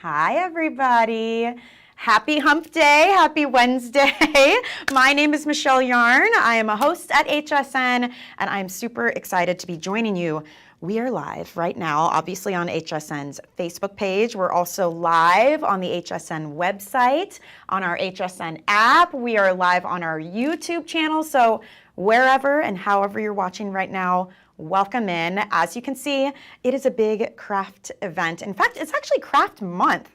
Hi, everybody. Happy Hump Day. Happy Wednesday. My name is Michelle Yarn. I am a host at HSN, and I'm super excited to be joining you. We are live right now, obviously on HSN's Facebook page. We're also live on the HSN website, on our HSN app. We are live on our YouTube channel. So wherever and however you're watching right now, welcome in. As you can see, it is a big craft event. In fact, it's actually craft month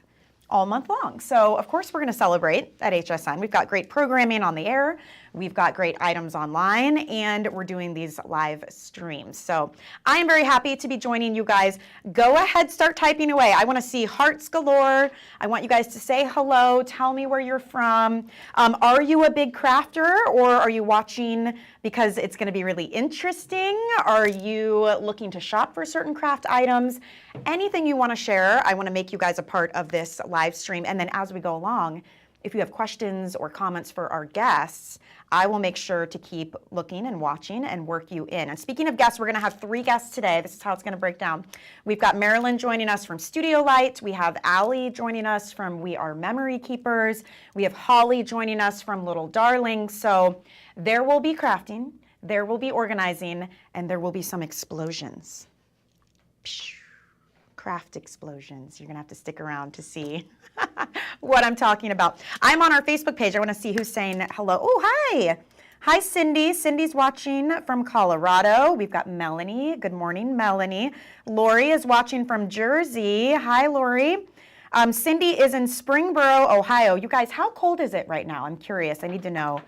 all month long. So of course we're going to celebrate at HSN. We've got great programming on the air. We've got great items online, and we're doing these live streams. So I am very happy to be joining you guys. Go ahead, start typing away. I want to see hearts galore. I want you guys to say hello. Tell me where you're from. Are you a big crafter, or are you watching because it's going to be really interesting? Are you looking to shop for certain craft items? Anything you want to share, I want to make you guys a part of this live stream. And then as we go along, if you have questions or comments for our guests, I will make sure to keep looking and watching and work you in. And speaking of guests, we're going to have 3 guests today. This is how it's going to break down. We've got Marilyn joining us from Studio Light. We have Allie joining us from We Are Memory Keepers. We have Holly joining us from Little Darling. So there will be crafting, there will be organizing, and there will be some explosions. Craft explosions. You're going to have to stick around to see what I'm talking about. I'm on our Facebook page. I want to see who's saying hello. Oh, hi. Hi, Cindy. Cindy's watching from Colorado. We've got Melanie. Good morning, Melanie. Lori is watching from Jersey. Hi, Lori. Cindy is in Springboro, Ohio. You guys, how cold is it right now? I'm curious. I need to know.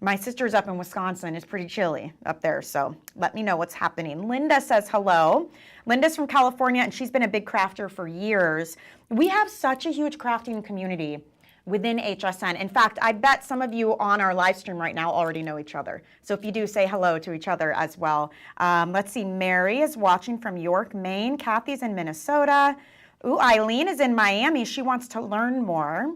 My sister's up in Wisconsin. It's pretty chilly up there, so let me know what's happening. Linda says hello. Linda's from California, and she's been a big crafter for years. We have such a huge crafting community within HSN. In fact, I bet some of you on our live stream right now already know each other. So if you do, say hello to each other as well. Let's see, Mary is watching from York, Maine. Kathy's in Minnesota. Ooh, Eileen is in Miami. She wants to learn more.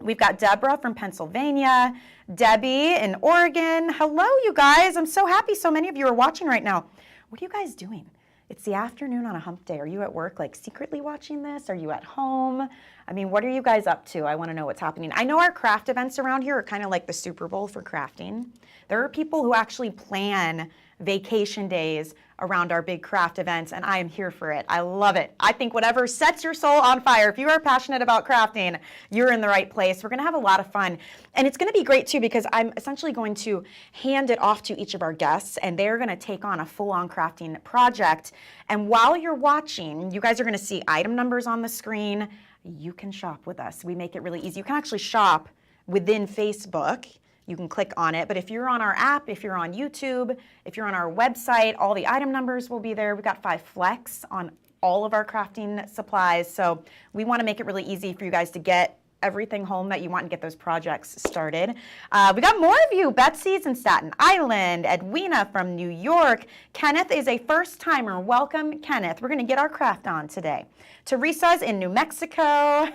We've got Deborah from Pennsylvania, Debbie in Oregon. Hello, you guys. I'm so happy so many of you are watching right now. What are you guys doing? It's the afternoon on a hump day. Are you at work, like secretly watching this? Are you at home? I mean, what are you guys up to? I want to know what's happening. I know our craft events around here are kind of like the Super Bowl for crafting. There are people who actually plan vacation days around our big craft events, and I am here for it. I love it. I think whatever sets your soul on fire, if you are passionate about crafting, you're in the right place. We're going to have a lot of fun, and it's going to be great too because I'm essentially going to hand it off to each of our guests, and they're going to take on a full-on crafting project. And while you're watching, you guys are going to see item numbers on the screen. You can shop with us. We make it really easy. You can actually shop within Facebook. You can click on it, but if you're on our app, if you're on YouTube, if you're on our website, all the item numbers will be there. We've got 5 flex on all of our crafting supplies, so we want to make it really easy for you guys to get everything home that you want and get those projects started. We got more of you. Betsy's in Staten Island, Edwina from New York. Kenneth is a first timer. Welcome, Kenneth. We're going to get our craft on today. Teresa's in New Mexico.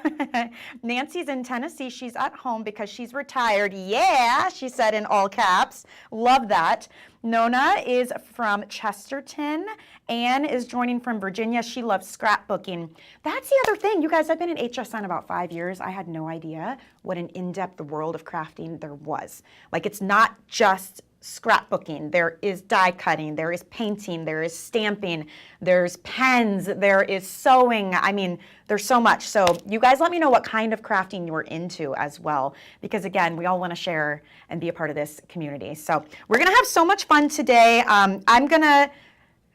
Nancy's in Tennessee. She's at home because she's retired. Yeah, she said in all caps. Love that. Nona is from Chesterton. Anne is joining from Virginia. She loves scrapbooking. That's the other thing. You guys, I've been in HSN about 5 years. I had no idea what an in-depth world of crafting there was. Like, it's not just scrapbooking. There is die cutting, there is painting, there is stamping, there's pens, there is sewing. I mean, there's so much. So you guys let me know what kind of crafting you're into as well, because again, we all want to share and be a part of this community. So we're going to have so much fun today. I'm going to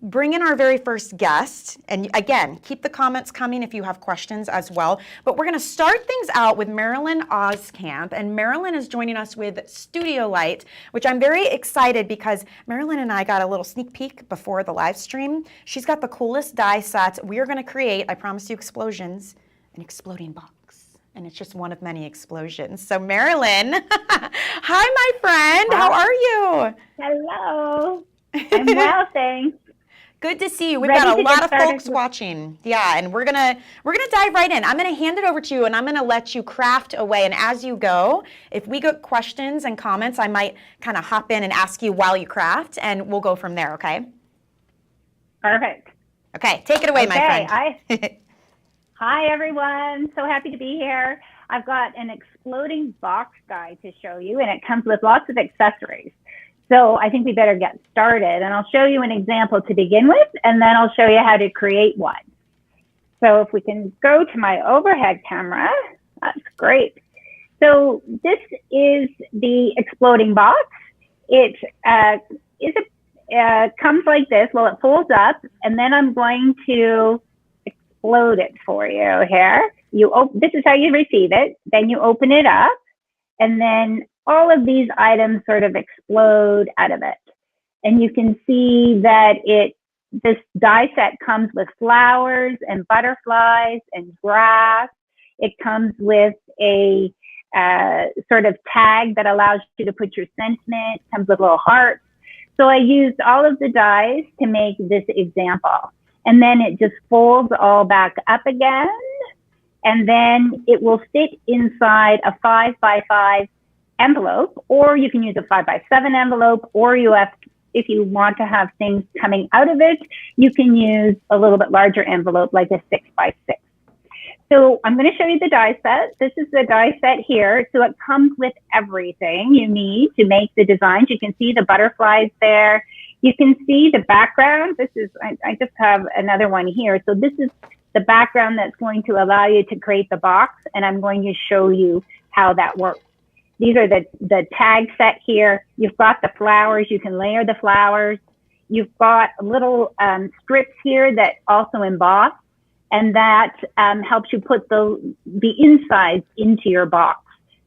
bring in our very first guest. And again, keep the comments coming if you have questions as well. But we're going to start things out with Marilyn Oz Camp. And Marilyn is joining us with Studio Light, which I'm very excited because Marilyn and I got a little sneak peek before the live stream. She's got the coolest die sets. We are going to create, I promise you, explosions, an exploding box. And it's just one of many explosions. So Marilyn, hi, my friend. Hi. How are you? Hello. I'm well, thanks. Good to see you. We've got a lot of folks watching. Yeah, and we're gonna dive right in. I'm gonna hand it over to you, and I'm gonna let you craft away. And as you go, if we get questions and comments, I might kind of hop in and ask you while you craft, and we'll go from there. Okay? Perfect. Okay, take it away, my friend. Hi, everyone. So happy to be here. I've got an exploding box guide to show you, and it comes with lots of accessories. So I think we better get started, and I'll show you an example to begin with, and then I'll show you how to create one. So if we can go to my overhead camera, that's great. So this is the exploding box. It comes like this. Well, it folds up, and then I'm going to explode it for you here. This is how you receive it. Then you open it up, and then all of these items sort of explode out of it. And you can see that this die set comes with flowers and butterflies and grass. It comes with a sort of tag that allows you to put your sentiment. It comes with little hearts. So I used all of the dies to make this example. And then it just folds all back up again. And then it will fit inside a 5x5 envelope, or you can use a 5x7 envelope, or if you want to have things coming out of it, you can use a little bit larger envelope like a 6x6. So I'm going to show you the die set. This is the die set here. So it comes with everything you need to make the designs. You can see the butterflies there. You can see the background. I just have another one here. So this is the background that's going to allow you to create the box, and I'm going to show you how that works. These are the tag set here. You've got the flowers. You can layer the flowers. You've got little strips here that also emboss, and that helps you put the insides into your box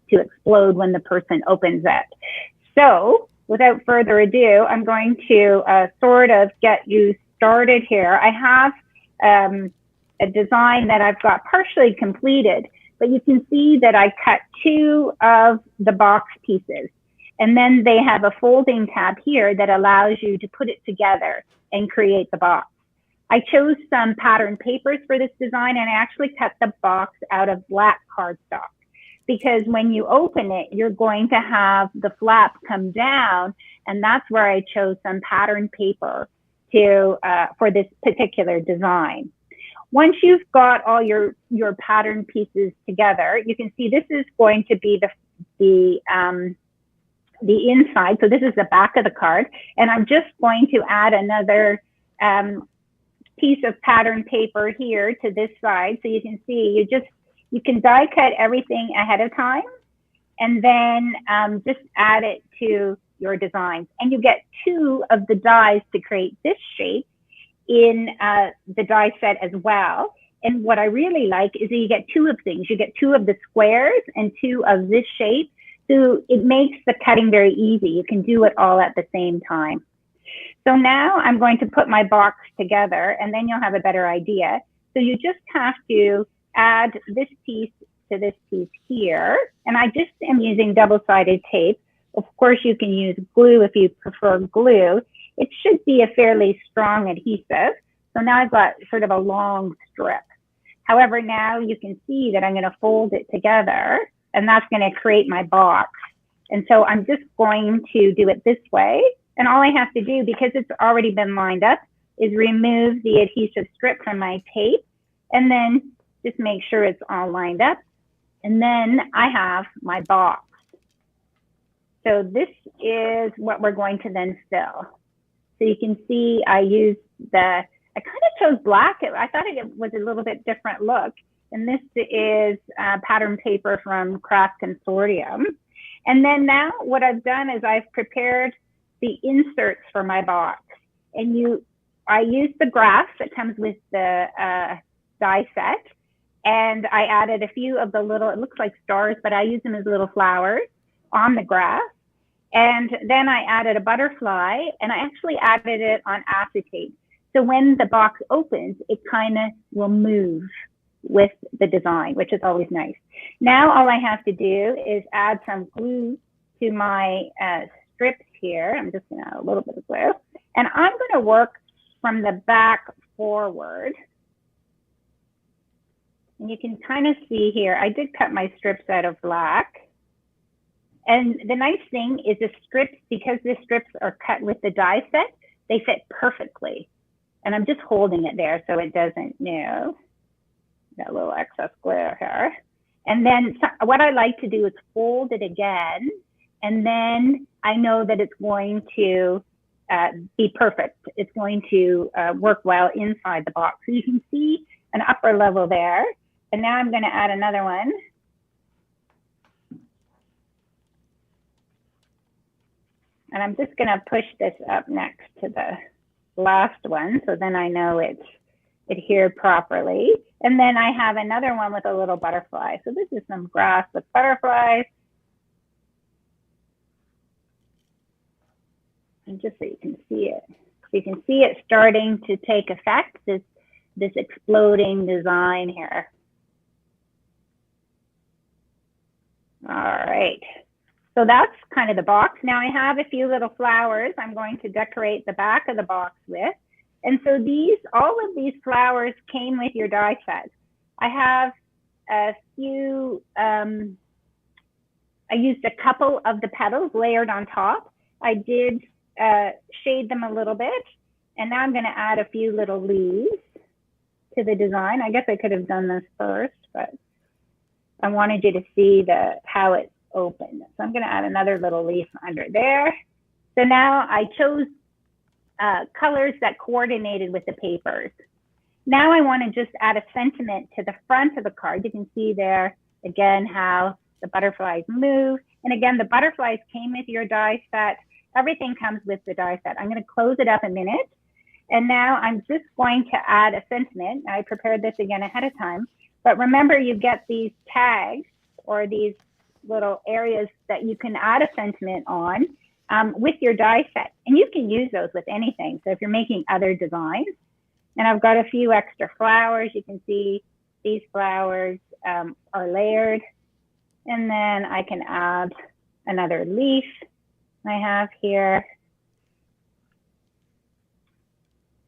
to explode when the person opens it. So without further ado, I'm going to sort of get you started here. I have a design that I've got partially completed, but you can see that I cut 2 of the box pieces, and then they have a folding tab here that allows you to put it together and create the box. I chose some pattern papers for this design, and I actually cut the box out of black cardstock, because when you open it, you're going to have the flap come down, and that's where I chose some pattern paper for this particular design. Once you've got all your pattern pieces together, you can see this is going to be the inside. So this is the back of the card, and I'm just going to add another piece of pattern paper here to this side. So you can see you can die cut everything ahead of time, and then just add it to your designs. And you get 2 of the dies to create this shape in the die set as well. And what I really like is that you get 2 of things. You get 2 of the squares and 2 of this shape. So it makes the cutting very easy. You can do it all at the same time. So now I'm going to put my box together, and then you'll have a better idea. So you just have to add this piece to this piece here. And I just am using double-sided tape. Of course, you can use glue if you prefer glue. It should be a fairly strong adhesive. So now I've got sort of a long strip. However, now you can see that I'm going to fold it together, and that's going to create my box. And so I'm just going to do it this way. And all I have to do, because it's already been lined up, is remove the adhesive strip from my tape, and then just make sure it's all lined up. And then I have my box. So this is what we're going to then fill. So you can see I kind of chose black. I thought it was a little bit different look. And this is pattern paper from Craft Consortium. And then now what I've done is I've prepared the inserts for my box. And I used the grass that comes with the die set. And I added a few of the little, it looks like stars, but I use them as little flowers on the grass. And then I added a butterfly, and I actually added it on acetate. So when the box opens, it kind of will move with the design, which is always nice. Now all I have to do is add some glue to my strips here. I'm just gonna add a little bit of glue. And I'm gonna work from the back forward. And you can kind of see here, I did cut my strips out of black. And the nice thing is the strips, because the strips are cut with the die set, they fit perfectly. And I'm just holding it there so it doesn't move. Got a little excess glare here. And then what I like to do is fold it again, and then I know that it's going to be perfect. It's going to work well inside the box. So you can see an upper level there. And now I'm going to add another one. And I'm just going to push this up next to the last one, so then I know it's adhered properly. And then I have another one with a little butterfly. So this is some grass with butterflies. And just so you can see it. So you can see it starting to take effect, this exploding design here. All right. So that's kind of the box. Now I have a few little flowers I'm going to decorate the back of the box with. And so all of these flowers came with your die set. I have a few, I used a couple of the petals layered on top. I did shade them a little bit. And now I'm going to add a few little leaves to the design. I guess I could have done this first, but I wanted you to see how it's open. So I'm going to add another little leaf under there. So now I chose colors that coordinated with the papers. Now I want to just add a sentiment to the front of the card. You can see there again how the butterflies move. And again, the butterflies came with your die set. Everything comes with the die set. I'm going to close it up a minute. And now I'm just going to add a sentiment. I prepared this again ahead of time. But remember, you get these tags or these little areas that you can add a sentiment on with your die set. And you can use those with anything. So if you're making other designs, and I've got a few extra flowers. You can see these flowers are layered. And then I can add another leaf I have here.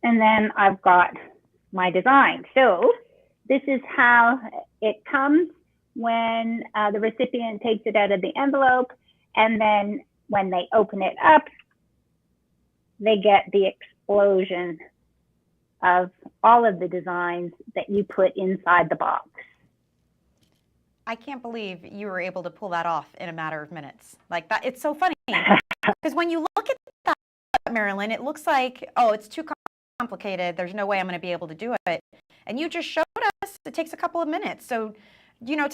And then I've got my design. So this is how it comes when the recipient takes it out of the envelope, and then when they open it up, they get the explosion of all of the designs that you put inside the box. I can't believe you were able to pull that off in a matter of minutes. Like that, it's so funny. Because when you look at that, Marilyn, it looks like, oh, it's too complicated. There's no way I'm going to be able to do it. And you just showed us it takes a couple of minutes. So, you know,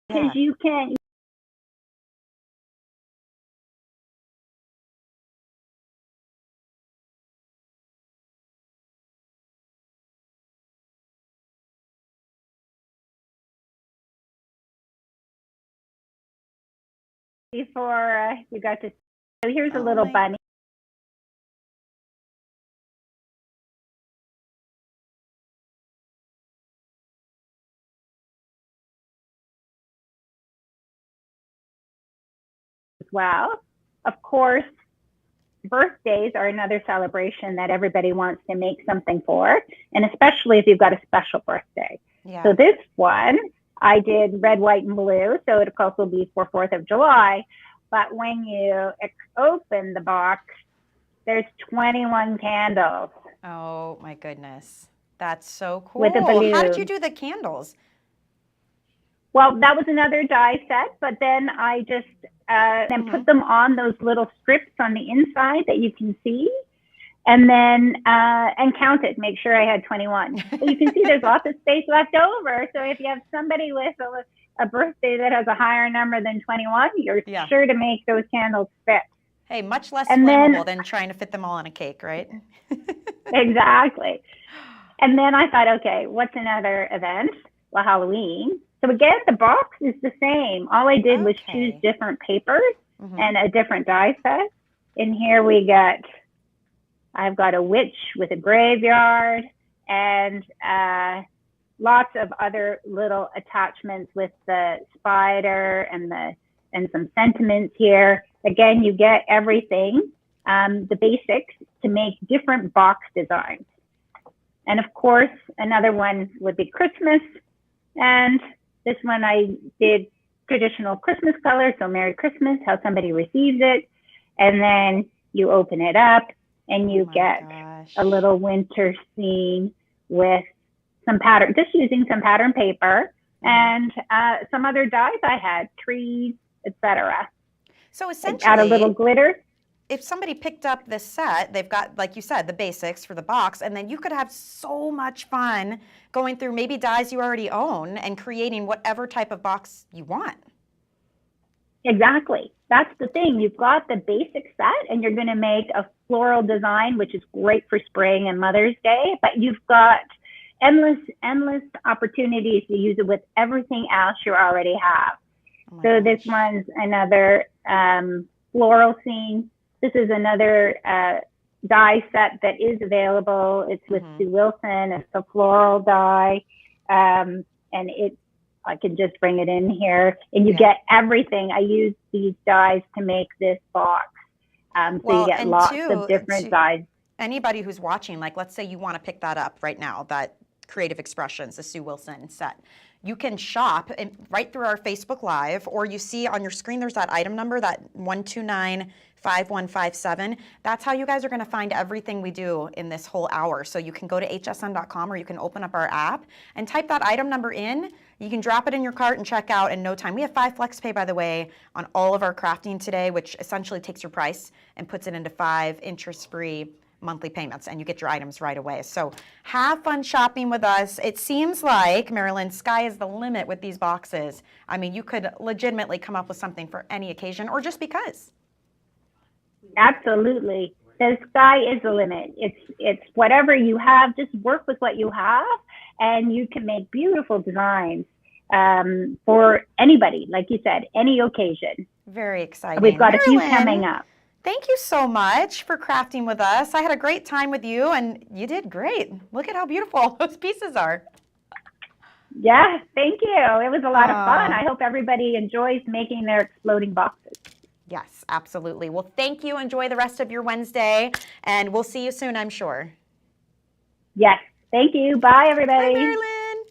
Because you can. Before you got to, so here's a little bunny. As well. Of course, birthdays are another celebration that everybody wants to make something for, and especially if you've got a special birthday. Yeah. So this one, I did red, white, and blue, so it of course will be for 4th of July. But when you open the box, there's 21 candles. Oh my goodness. That's so cool. With a balloon. How did you do the candles? Well, that was another die set, but then I just then put them on those little strips on the inside that you can see, and then and count it, make sure I had 21. So you can see there's lots of space left over. So if you have somebody with a birthday that has a higher number than 21, you're sure to make those candles fit. Hey, much less flammable than trying to fit them all in a cake, right? Exactly. And then I thought, okay, what's another event? Well, Halloween. So again, the box is the same. All I did was choose different papers and a different die set. And here we got, I've got a witch with a graveyard and lots of other little attachments with the spider and some sentiments here. Again, you get everything, the basics to make different box designs. And of course, another one would be Christmas. And this one I did traditional Christmas colors, so Merry Christmas, how somebody receives it. And then you open it up and you get a little winter scene with some pattern, just using some pattern paper and some other dyes I had, trees, etc. So essentially, add a little glitter. If somebody picked up this set, they've got, like you said, the basics for the box, and then you could have so much fun going through maybe dyes you already own and creating whatever type of box you want. Exactly. That's the thing. You've got the basic set and you're going to make a floral design, which is great for spring and Mother's Day, but you've got endless opportunities to use it with everything else you already have. Oh so this one's another floral scene. This is another dye set that is available. It's with Sue Wilson. It's a floral dye. And I can just bring it in here and you get everything. I use these dyes to make this box. So you get lots of different dyes. Anybody who's watching, like let's say you want to pick that up right now, that Creative Expressions, the Sue Wilson set. You can shop right through our Facebook Live, or you see on your screen there's that item number, that 1295157. That's how you guys are going to find everything we do in this whole hour. So you can go to hsn.com or you can open up our app and type that item number in. You can drop it in your cart and check out in no time. We have 5 FlexPay, by the way, on all of our crafting today, which essentially takes your price and puts it into 5 interest-free monthly payments, and you get your items right away. So have fun shopping with us. It seems like, Marilyn, sky is the limit with these boxes. I mean, you could legitimately come up with something for any occasion or just because. Absolutely. The sky is the limit. It's whatever you have, just work with what you have, and you can make beautiful designs for anybody, like you said, any occasion. Very exciting. We've got Marilyn, a few coming up. Thank you so much for crafting with us. I had a great time with you, and you did great. Look at how beautiful those pieces are. Yeah, thank you. It was a lot of fun. I hope everybody enjoys making their exploding boxes. Yes, absolutely. Well, thank you. Enjoy the rest of your Wednesday, and we'll see you soon, I'm sure. Yes, thank you. Bye, everybody. Bye, Marilyn.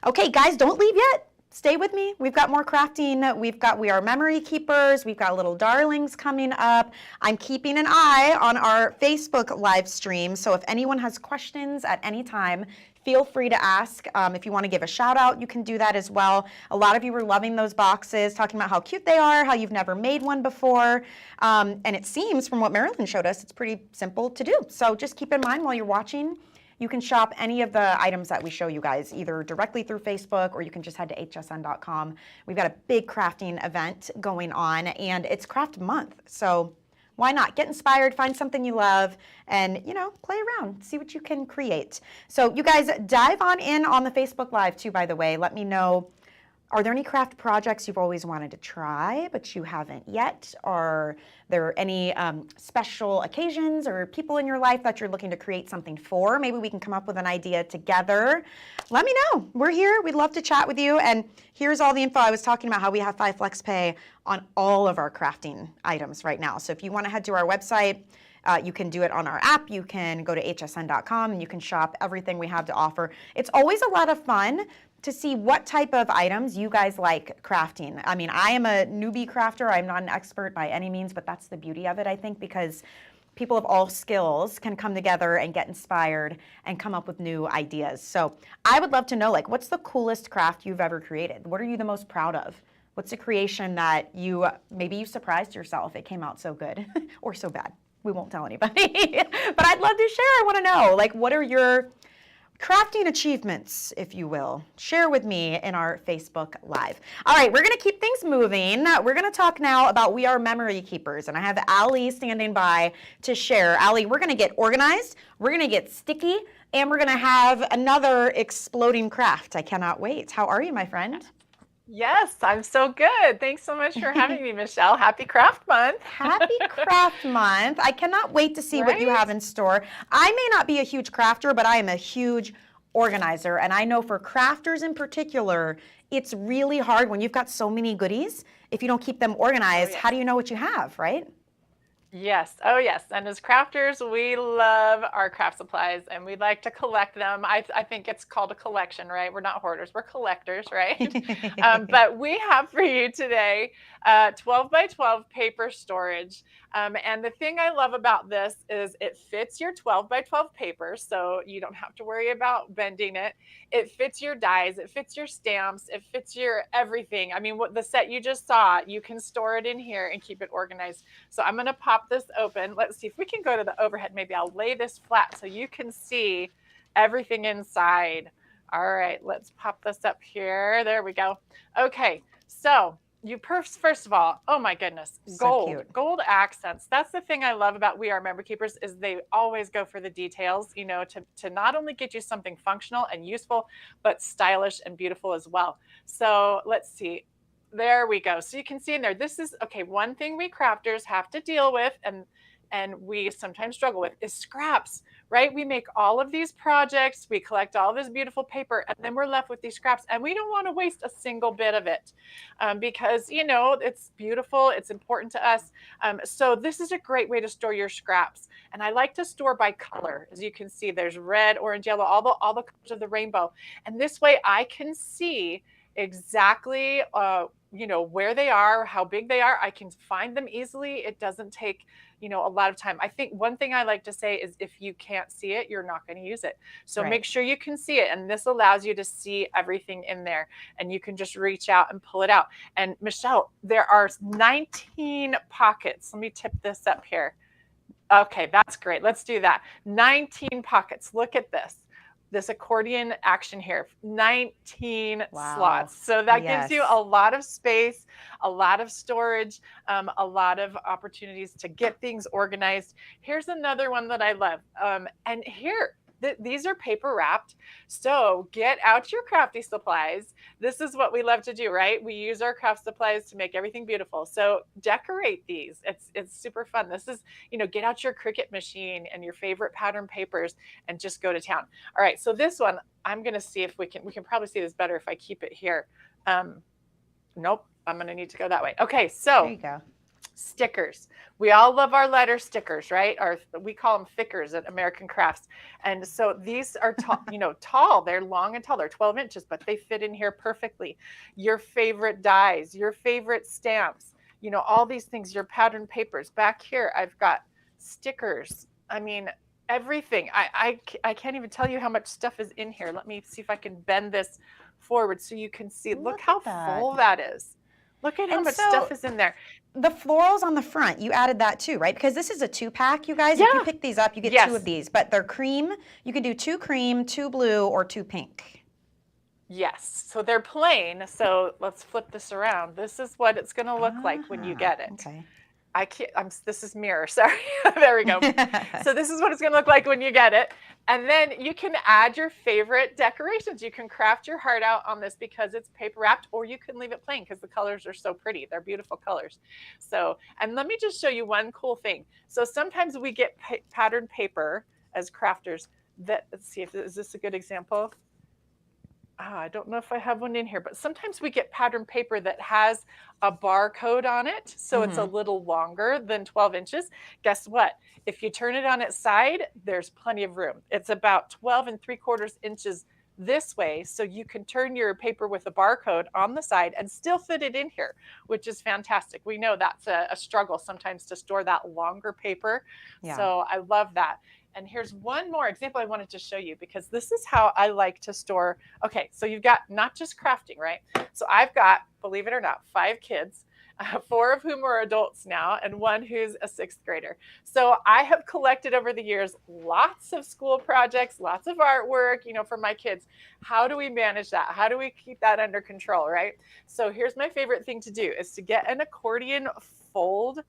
Okay, guys, don't leave yet. Stay with me. We've got more crafting. We are memory keepers. We've got little darlings coming up. I'm keeping an eye on our Facebook live stream. So if anyone has questions at any time, feel free to ask. If you want to give a shout out, you can do that as well. A lot of you were loving those boxes, talking about how cute they are, how you've never made one before. And it seems from what Marilyn showed us, it's pretty simple to do. So just keep in mind while you're watching, you can shop any of the items that we show you guys, either directly through Facebook or you can just head to hsn.com. We've got a big crafting event going on, and it's craft month. So why not? Get inspired, find something you love, and, you know, play around, see what you can create. So you guys dive on in on the Facebook Live too, by the way. Let me know, are there any craft projects you've always wanted to try but you haven't yet? Are there any special occasions or people in your life that you're looking to create something for? Maybe we can come up with an idea together. Let me know. We're here. We'd love to chat with you. And here's all the info. I was talking about how we have 5 FlexPay on all of our crafting items right now. So if you want to head to our website, you can do it on our app. You can go to hsn.com and you can shop everything we have to offer. It's always a lot of fun to see what type of items you guys like crafting. I mean, I am a newbie crafter. I'm not an expert by any means, but that's the beauty of it, I think, because people of all skills can come together and get inspired and come up with new ideas. So I would love to know, like, what's the coolest craft you've ever created? What are you the most proud of? What's a creation that maybe you surprised yourself it came out so good or so bad? We won't tell anybody, but I'd love to share. I want to know, like, what are your crafting achievements, if you will? Share with me in our Facebook Live. All right, we're going to keep things moving. We're going to talk now about We Are Memory Keepers, and I have Allie standing by to share. Allie, we're going to get organized, we're going to get sticky, and we're going to have another exploding craft. I cannot wait. How are you, my friend? Yes, I'm so good. Thanks so much for having me, Michelle. Happy Craft Month. Happy Craft Month. I cannot wait to see what you have in store. I may not be a huge crafter, but I am a huge organizer. And I know for crafters in particular, it's really hard when you've got so many goodies. If you don't keep them organized, how do you know what you have, right? Yes. Oh, yes. And as crafters, we love our craft supplies and we like to collect them. I think it's called a collection, right? We're not hoarders, we're collectors, right? But we have for you today 12 by 12 paper storage. And the thing I love about this is it fits your 12 by 12 paper, so you don't have to worry about bending it. It fits your dies, it fits your stamps, it fits your everything. I mean, what the set you just saw, you can store it in here and keep it organized. So I'm going to pop this open. Let's see if we can go to the overhead. Maybe I'll lay this flat so you can see everything inside. All right, let's pop this up here. There we go. Okay, so you first of all, oh my goodness, So cute. gold accents. That's the thing I love about We Are Member Keepers is they always go for the details, to not only get you something functional and useful, but stylish and beautiful as well. So let's see. There we go. So you can see in there, this is, okay, one thing we crafters have to deal with and we sometimes struggle with is scraps, right? We make all of these projects, we collect all this beautiful paper, and then we're left with these scraps, and we don't want to waste a single bit of it because, it's beautiful, it's important to us. So this is a great way to store your scraps. And I like to store by color. As you can see, there's red, orange, yellow, all the colors of the rainbow. And this way I can see exactly where they are, how big they are. I can find them easily. It doesn't take a lot of time. I think one thing I like to say is if you can't see it, you're not going to use it. So Right. make sure you can see it, and this allows you to see everything in there, and you can just reach out and pull it out. And Michelle, there are 19 pockets. Let me tip this up here. Okay, that's great. Let's do that. 19 pockets. Look at this accordion action here, 19 Wow. slots. So that gives you Yes. a lot of space, a lot of storage, a lot of opportunities to get things organized. Here's another one that I love. And here, these are paper wrapped. So get out your crafty supplies. This is what we love to do, right? We use our craft supplies to make everything beautiful. So decorate these. It's super fun. This is, get out your Cricut machine and your favorite pattern papers and just go to town. All right, so this one, I'm going to see if we can probably see this better if I keep it here. Nope, I'm going to need to go that way. Okay, There so you go. stickers. We all love our letter stickers, right? Or we call them thickers at American Crafts. And so these are tall, tall. They're long and tall. They're 12 inches, but they fit in here perfectly. Your favorite dies, your favorite stamps, all these things, your pattern papers. Back here, I've got stickers. I mean, everything. I can't even tell you how much stuff is in here. Let me see if I can bend this forward so you can see. Look how at that. full that is. Look at how And much so stuff is in there. the florals on the front, you added that too, right? Because this is a 2-pack, you guys. If Yeah. you pick these up, you get Yes. 2 of these, but they're cream. You can do 2 cream, 2 blue, or 2 pink. Yes, so they're plain. So let's flip this around. This is what it's going to look like when you get it. Okay. I can't, this is mirror, sorry. There we go. So this is what it's going to look like when you get it. And then you can add your favorite decorations. You can craft your heart out on this because it's paper wrapped, or you can leave it plain because the colors are so pretty. They're beautiful colors. So, and let me just show you one cool thing. So sometimes we get patterned paper as crafters that, let's see, is this a good example? I don't know if I have one in here, but sometimes we get pattern paper that has a barcode on it. So it's a little longer than 12 inches. Guess what? If you turn it on its side, there's plenty of room. It's about 12 3/4 inches this way. So you can turn your paper with a barcode on the side and still fit it in here, which is fantastic. We know that's a struggle sometimes to store that longer paper. Yeah. So I love that. And here's one more example I wanted to show you because this is how I like to store. Okay, so you've got not just crafting, right? So I've got, believe it or not, 5 kids, 4 of whom are adults now, and 1 who's a 6th grader. So I have collected over the years lots of school projects, lots of artwork, for my kids. How do we manage that? How do we keep that under control, right? So here's my favorite thing to do is to get an accordion fold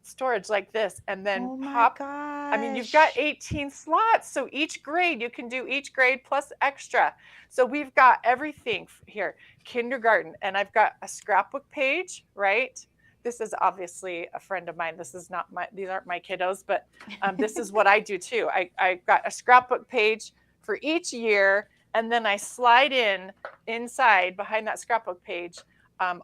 storage like this and then pop. I mean, you've got 18 slots. So each grade, you can do each grade plus extra. So we've got everything here, kindergarten, and I've got a scrapbook page, right? This is obviously a friend of mine. This is not these aren't my kiddos, but this is what I do too. I've got a scrapbook page for each year. And then I slide inside behind that scrapbook page. I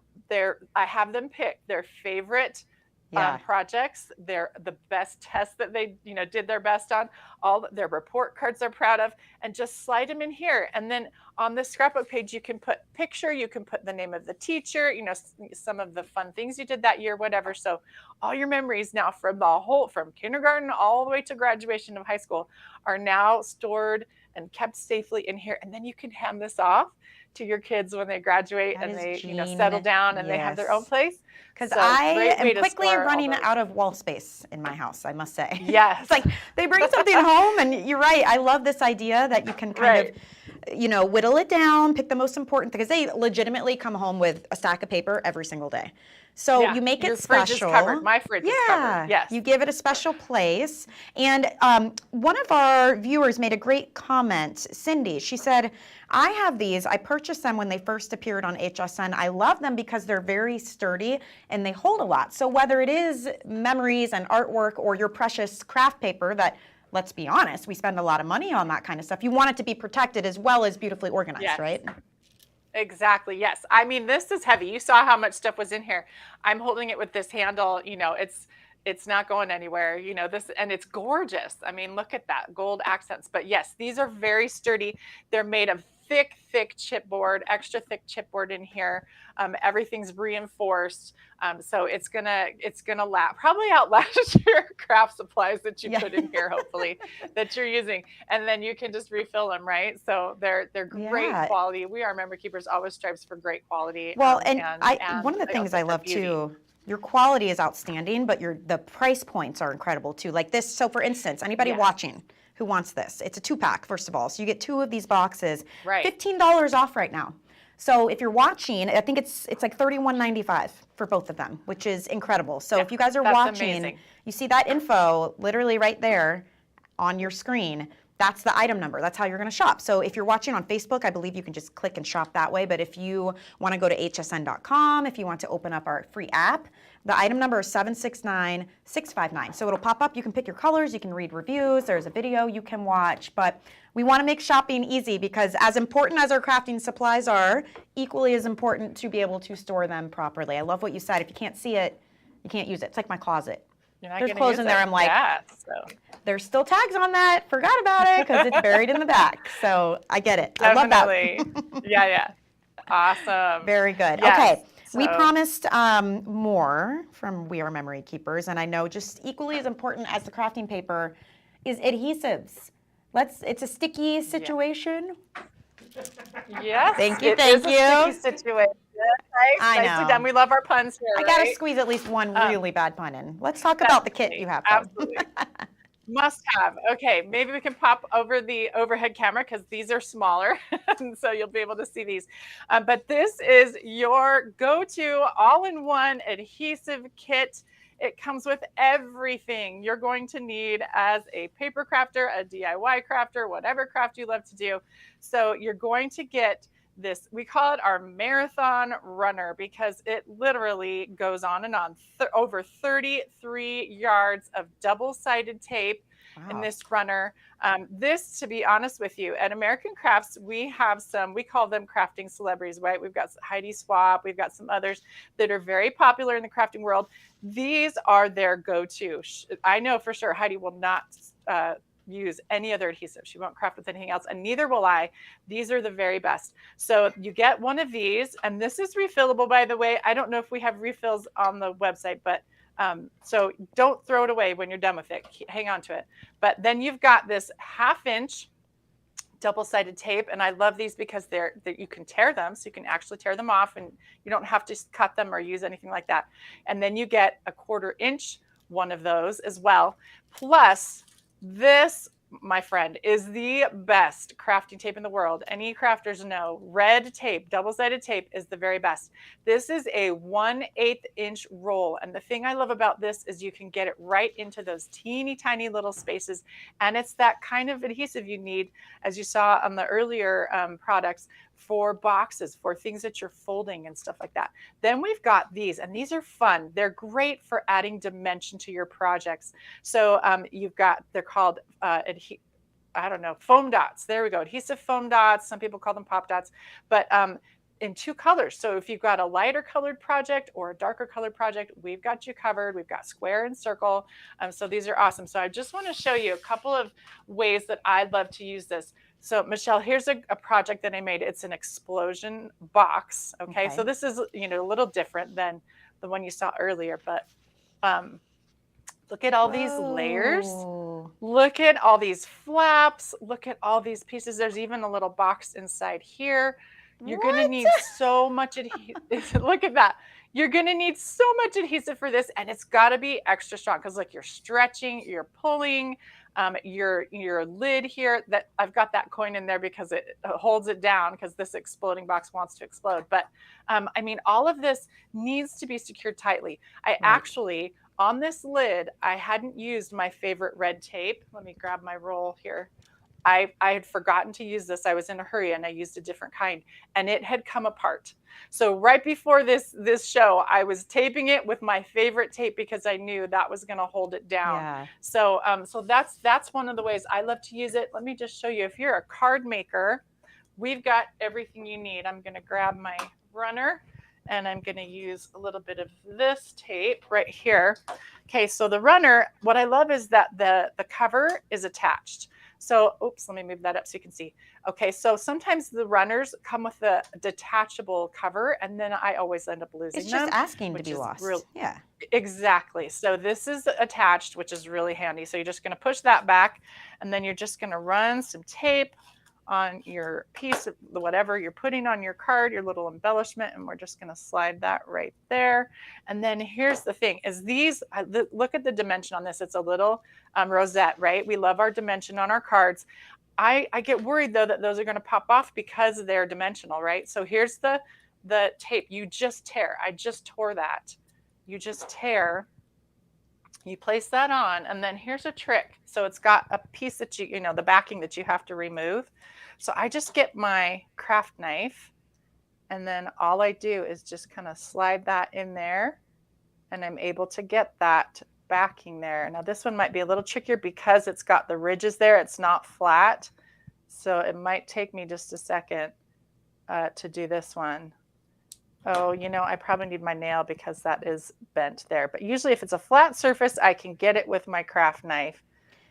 have them pick their favorite Yeah. projects. They're the best tests that they, did their best on. All their report cards they're proud of, and just slide them in here. And then on this scrapbook page, you can put picture, you can put the name of the teacher, some of the fun things you did that year, whatever. So all your memories now from kindergarten all the way to graduation of high school are now stored and kept safely in here. And then you can hand this off to your kids when they graduate That and is they settle down and they have their own place. Because So, I great way am to quickly store all running those. out of wall space in my house, I must say. Yes. It's like they bring something home, and you're right. I love this idea that you can kind of, whittle it down, pick the most important, because they legitimately come home with a stack of paper every single day. So you make Your it special. fridge is covered. My fridge is covered. Yes. You give it a special place. And one of our viewers made a great comment, Cindy. She said, I have these. I purchased them when they first appeared on HSN. I love them because they're very sturdy and they hold a lot. So whether it is memories and artwork or your precious craft paper that, let's be honest, we spend a lot of money on that kind of stuff. You want it to be protected as well as beautifully organized, right? Exactly. Yes. I mean, this is heavy. You saw how much stuff was in here. I'm holding it with this handle. It's not going anywhere. This, and it's gorgeous. I mean, look at that gold accents. But yes, these are very sturdy. They're made of thick chipboard, extra thick chipboard in here. Everything's reinforced. So it's gonna probably outlast your craft supplies that you put in here, hopefully, that you're using. And then you can just refill them, right? So they're great quality. We are Member Keepers always strives for great quality. Well, and one of the things I love too, your quality is outstanding, but the price points are incredible too. Like this, so for instance, anybody watching who wants this, it's a 2-pack, first of all. So you get 2 of these boxes, $15 off right now. So if you're watching, I think it's like $31.95 for both of them, which is incredible. So if you guys are watching, you see that info literally right there on your screen. That's the item number. That's how you're going to shop. So if you're watching on Facebook, I believe you can just click and shop that way. But if you want to go to hsn.com, if you want to open up our free app, the item number is 769659. So it'll pop up. You can pick your colors. You can read reviews. There's a video you can watch. But we want to make shopping easy because as important as our crafting supplies are, equally as important to be able to store them properly. I love what you said. If you can't see it, you can't use it. It's like my closet. There's clothes in there. I'm like, there's still tags on that. Forgot about it because it's buried in the back. So I get it. Definitely. I love that. Yeah. Awesome. Very good. Yes. Okay. We promised more from We Are Memory Keepers, and I know just equally as important as the crafting paper is adhesives. It's a sticky situation. Yes. Thank you. It is a sticky situation. I know. Nicely done. We love our puns here. I gotta squeeze at least one really bad pun in. Let's talk about the kit you have. Absolutely. Must have. Okay, maybe we can pop over the overhead camera because these are smaller, and so you'll be able to see these. But this is your go-to all-in-one adhesive kit. It comes with everything you're going to need as a paper crafter, a DIY crafter, whatever craft you love to do. So you're going to get this, we call it our marathon runner because it literally goes on and on. Over 33 yards of double-sided tape in this runner. This, to be honest with you, at American Crafts, we have we call them crafting celebrities, right? We've got Heidi Swapp, we've got some others that are very popular in the crafting world. These are their go-to. I know for sure Heidi will not use any other adhesive. She won't craft with anything else, and neither will I. These are the very best. So you get one of these, and this is refillable, by the way. I don't know if we have refills on the website, but so don't throw it away when you're done with it. Hang on to it. But then you've got this 1/2-inch double-sided tape, and I love these because you can tear them, so you can actually tear them off, and you don't have to cut them or use anything like that. And then you get a 1/4 inch one of those as well. Plus, this, my friend, is the best crafting tape in the world. Any crafters know red tape, double-sided tape is the very best. This is a 1/8 inch roll. And the thing I love about this is you can get it right into those teeny tiny little spaces. And it's that kind of adhesive you need, as you saw on the earlier products, for boxes, for things that you're folding and stuff like that. Then we've got these, and these are fun. They're great for adding dimension to your projects. So they're called, foam dots. There we go. Adhesive foam dots. Some people call them pop dots. But in 2 colors. So if you've got a lighter colored project or a darker colored project, we've got you covered. We've got square and circle. So these are awesome. So I just want to show you a couple of ways that I love to use this. So Michelle, here's a project that I made. It's an explosion box. Okay. So this is, a little different than the one you saw earlier, but look at all these layers. Look at all these flaps. Look at all these pieces. There's even a little box inside here. You're going to need so much adhesive. Look at that. You're going to need so much adhesive for this, and it's got to be extra strong because look, you're stretching, you're pulling. Your lid here, that I've got that coin in there because it holds it down because this exploding box wants to explode. But I mean, all of this needs to be secured tightly. I actually, on this lid, I hadn't used my favorite red tape. Let me grab my roll here. I had forgotten to use this. I was in a hurry and I used a different kind and it had come apart. So right before this show, I was taping it with my favorite tape because I knew that was going to hold it down. Yeah. So that's one of the ways I love to use it. Let me just show you. If you're a card maker, we've got everything you need. I'm going to grab my runner and I'm going to use a little bit of this tape right here. Okay, so the runner, what I love is that the cover is attached. So, oops, let me move that up so you can see. Okay, so sometimes the runners come with a detachable cover, and then I always end up losing them. It's just asking to be lost. Yeah. Exactly. So this is attached, which is really handy. So you're just going to push that back, and then you're just going to run some tape on your piece of whatever you're putting on your card, your little embellishment, and we're just going to slide that right there. And then here's the thing is look at the dimension on this. It's a little rosette, right? We love our dimension on our cards. I get worried though that those are going to pop off because they're dimensional, right? So here's the tape. You just tear. I just tore that. You just tear. You place that on, and then here's a trick. So it's got a piece that the backing that you have to remove. So I just get my craft knife, and then all I do is just kind of slide that in there, and I'm able to get that backing there. Now this one might be a little trickier because it's got the ridges there. It's not flat. So it might take me just a second to do this one. Oh, I probably need my nail because that is bent there. But usually if it's a flat surface, I can get it with my craft knife.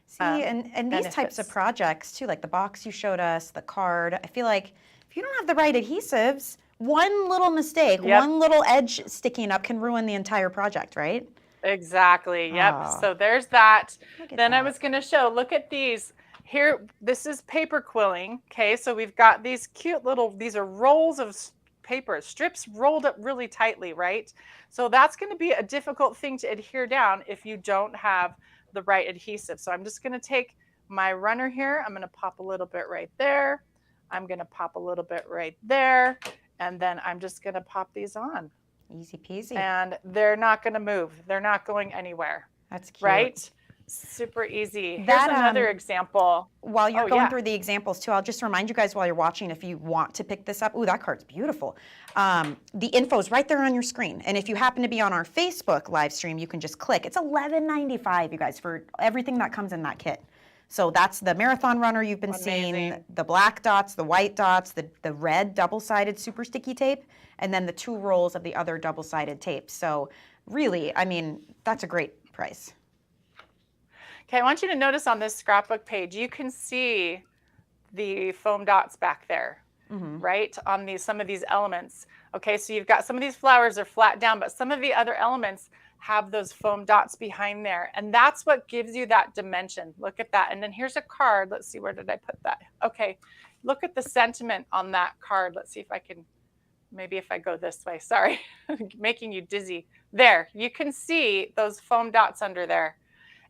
See, and these types of projects too, like the box you showed us, the card, I feel like if you don't have the right adhesives, one little mistake, one little edge sticking up can ruin the entire project, right? Exactly. Yep. Oh. So there's that. Then I was going to show, look at these. Here, this is paper quilling. Okay, so we've got these cute these are rolls of paper, strips rolled up really tightly, right? So that's going to be a difficult thing to adhere down if you don't have the right adhesive. So I'm just going to take my runner here. I'm going to pop a little bit right there. I'm going to pop a little bit right there. And then I'm just going to pop these on. Easy peasy. And they're not going to move. They're not going anywhere. That's cute. Right? Super easy. Here's another example. While you're going through the examples too, I'll just remind you guys while you're watching, if you want to pick this up, ooh, that card's beautiful. The info's right there on your screen. And if you happen to be on our Facebook live stream, you can just click. It's $11.95, you guys, for everything that comes in that kit. So that's the marathon runner you've been seeing, the black dots, the white dots, the red double-sided super sticky tape, and then the 2 rolls of the other double-sided tape. So really, I mean, that's a great price. Okay, I want you to notice on this scrapbook page, you can see the foam dots back there, right? On some of these elements. Okay, so you've got some of these flowers are flat down, but some of the other elements have those foam dots behind there. And that's what gives you that dimension. Look at that. And then here's a card. Let's see, where did I put that? Okay, look at the sentiment on that card. Let's see if I can, maybe if I go this way, sorry, making you dizzy. There, you can see those foam dots under there.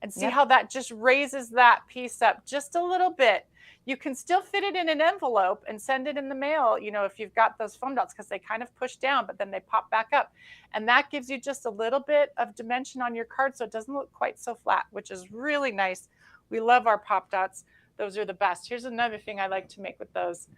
And see how that just raises that piece up just a little bit. You can still fit it in an envelope and send it in the mail, if you've got those foam dots, because they kind of push down, but then they pop back up. And that gives you just a little bit of dimension on your card so it doesn't look quite so flat, which is really nice. We love our pop dots. Those are the best. Here's another thing I like to make with those.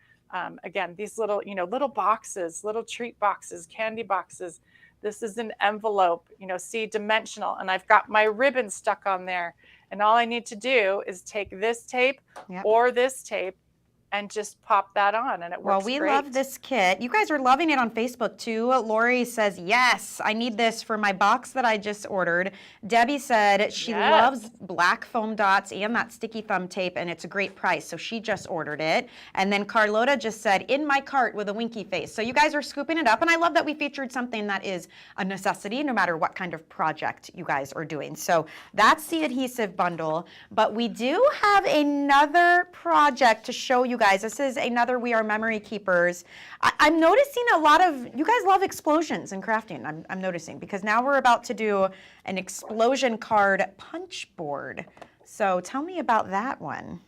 Again, these little, little boxes, little treat boxes, candy boxes. This is an envelope, see, dimensional, and I've got my ribbon stuck on there. And all I need to do is take this tape or this tape and just pop that on, and it works Well, we great. love this kit. You guys are loving it on Facebook too. Lori says, yes, I need this for my box that I just ordered. Debbie said she Yes. loves black foam dots and that sticky thumb tape, and it's a great price, so she just ordered it. And then Carlota just said, in my cart with a winky face. So you guys are scooping it up, and I love that we featured something that is a necessity no matter what kind of project you guys are doing. So that's the adhesive bundle, but we do have another project to show you guys. This is another We Are Memory Keepers. I'm noticing a lot of, you guys love explosions in crafting, I'm noticing, because now we're about to do an explosion card punch board. So tell me about that one.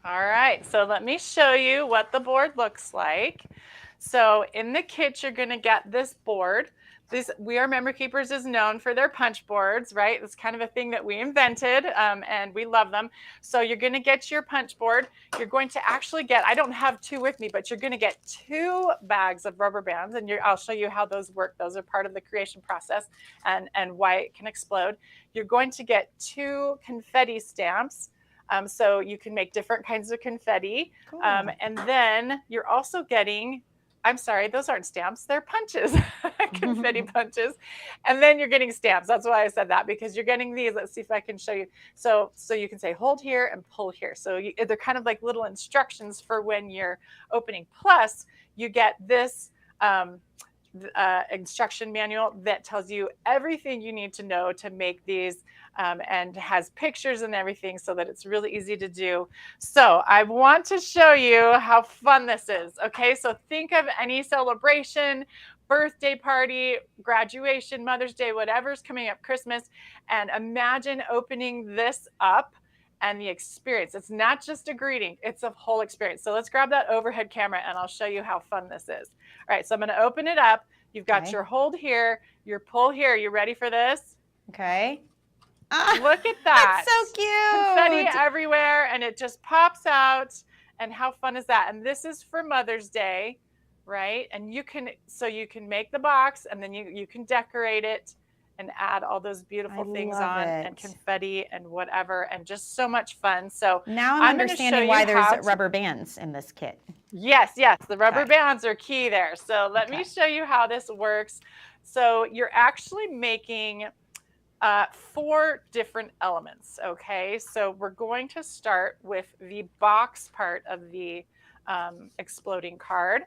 All right, so let me show you what the board looks like. So in the kit, you're gonna get this board. This We Are Memory Keepers is known for their punch boards, right? It's kind of a thing that we invented, and we love them. So you're going to get your punch board. You're going to actually get, I don't have two with me, but you're going to get 2 bags of rubber bands, and I'll show you how those work. Those are part of the creation process and why it can explode. You're going to get 2 confetti stamps. So you can make different kinds of confetti. Cool. And then you're also getting, I'm sorry, those aren't stamps, they're punches, confetti punches. And then you're getting stamps. That's why I said that, because you're getting these. Let's see if I can show you. So you can say hold here and pull here. So they're kind of like little instructions for when you're opening. Plus, you get this instruction manual that tells you everything you need to know to make these, and has pictures and everything so that it's really easy to do. So I want to show you how fun this is. Okay, so think of any celebration, birthday party, graduation, Mother's Day, whatever's coming up, Christmas, and imagine opening this up and the experience. It's not just a greeting, it's a whole experience. So let's grab that overhead camera and I'll show you how fun this is. All right, so I'm gonna open it up. You've got your hold here, your pull here. You ready for this? Okay. Look at that. That's so cute. Confetti everywhere, and it just pops out. And how fun is that? And this is for Mother's Day, right? And you can make the box, and then you can decorate it and add all those beautiful things on and confetti and whatever, and just so much fun. So now I'm understanding why there's rubber bands in this kit. Yes, the rubber bands are key there. So let me show you how this works. So you're actually making 4 different elements, okay? So we're going to start with the box part of the exploding card.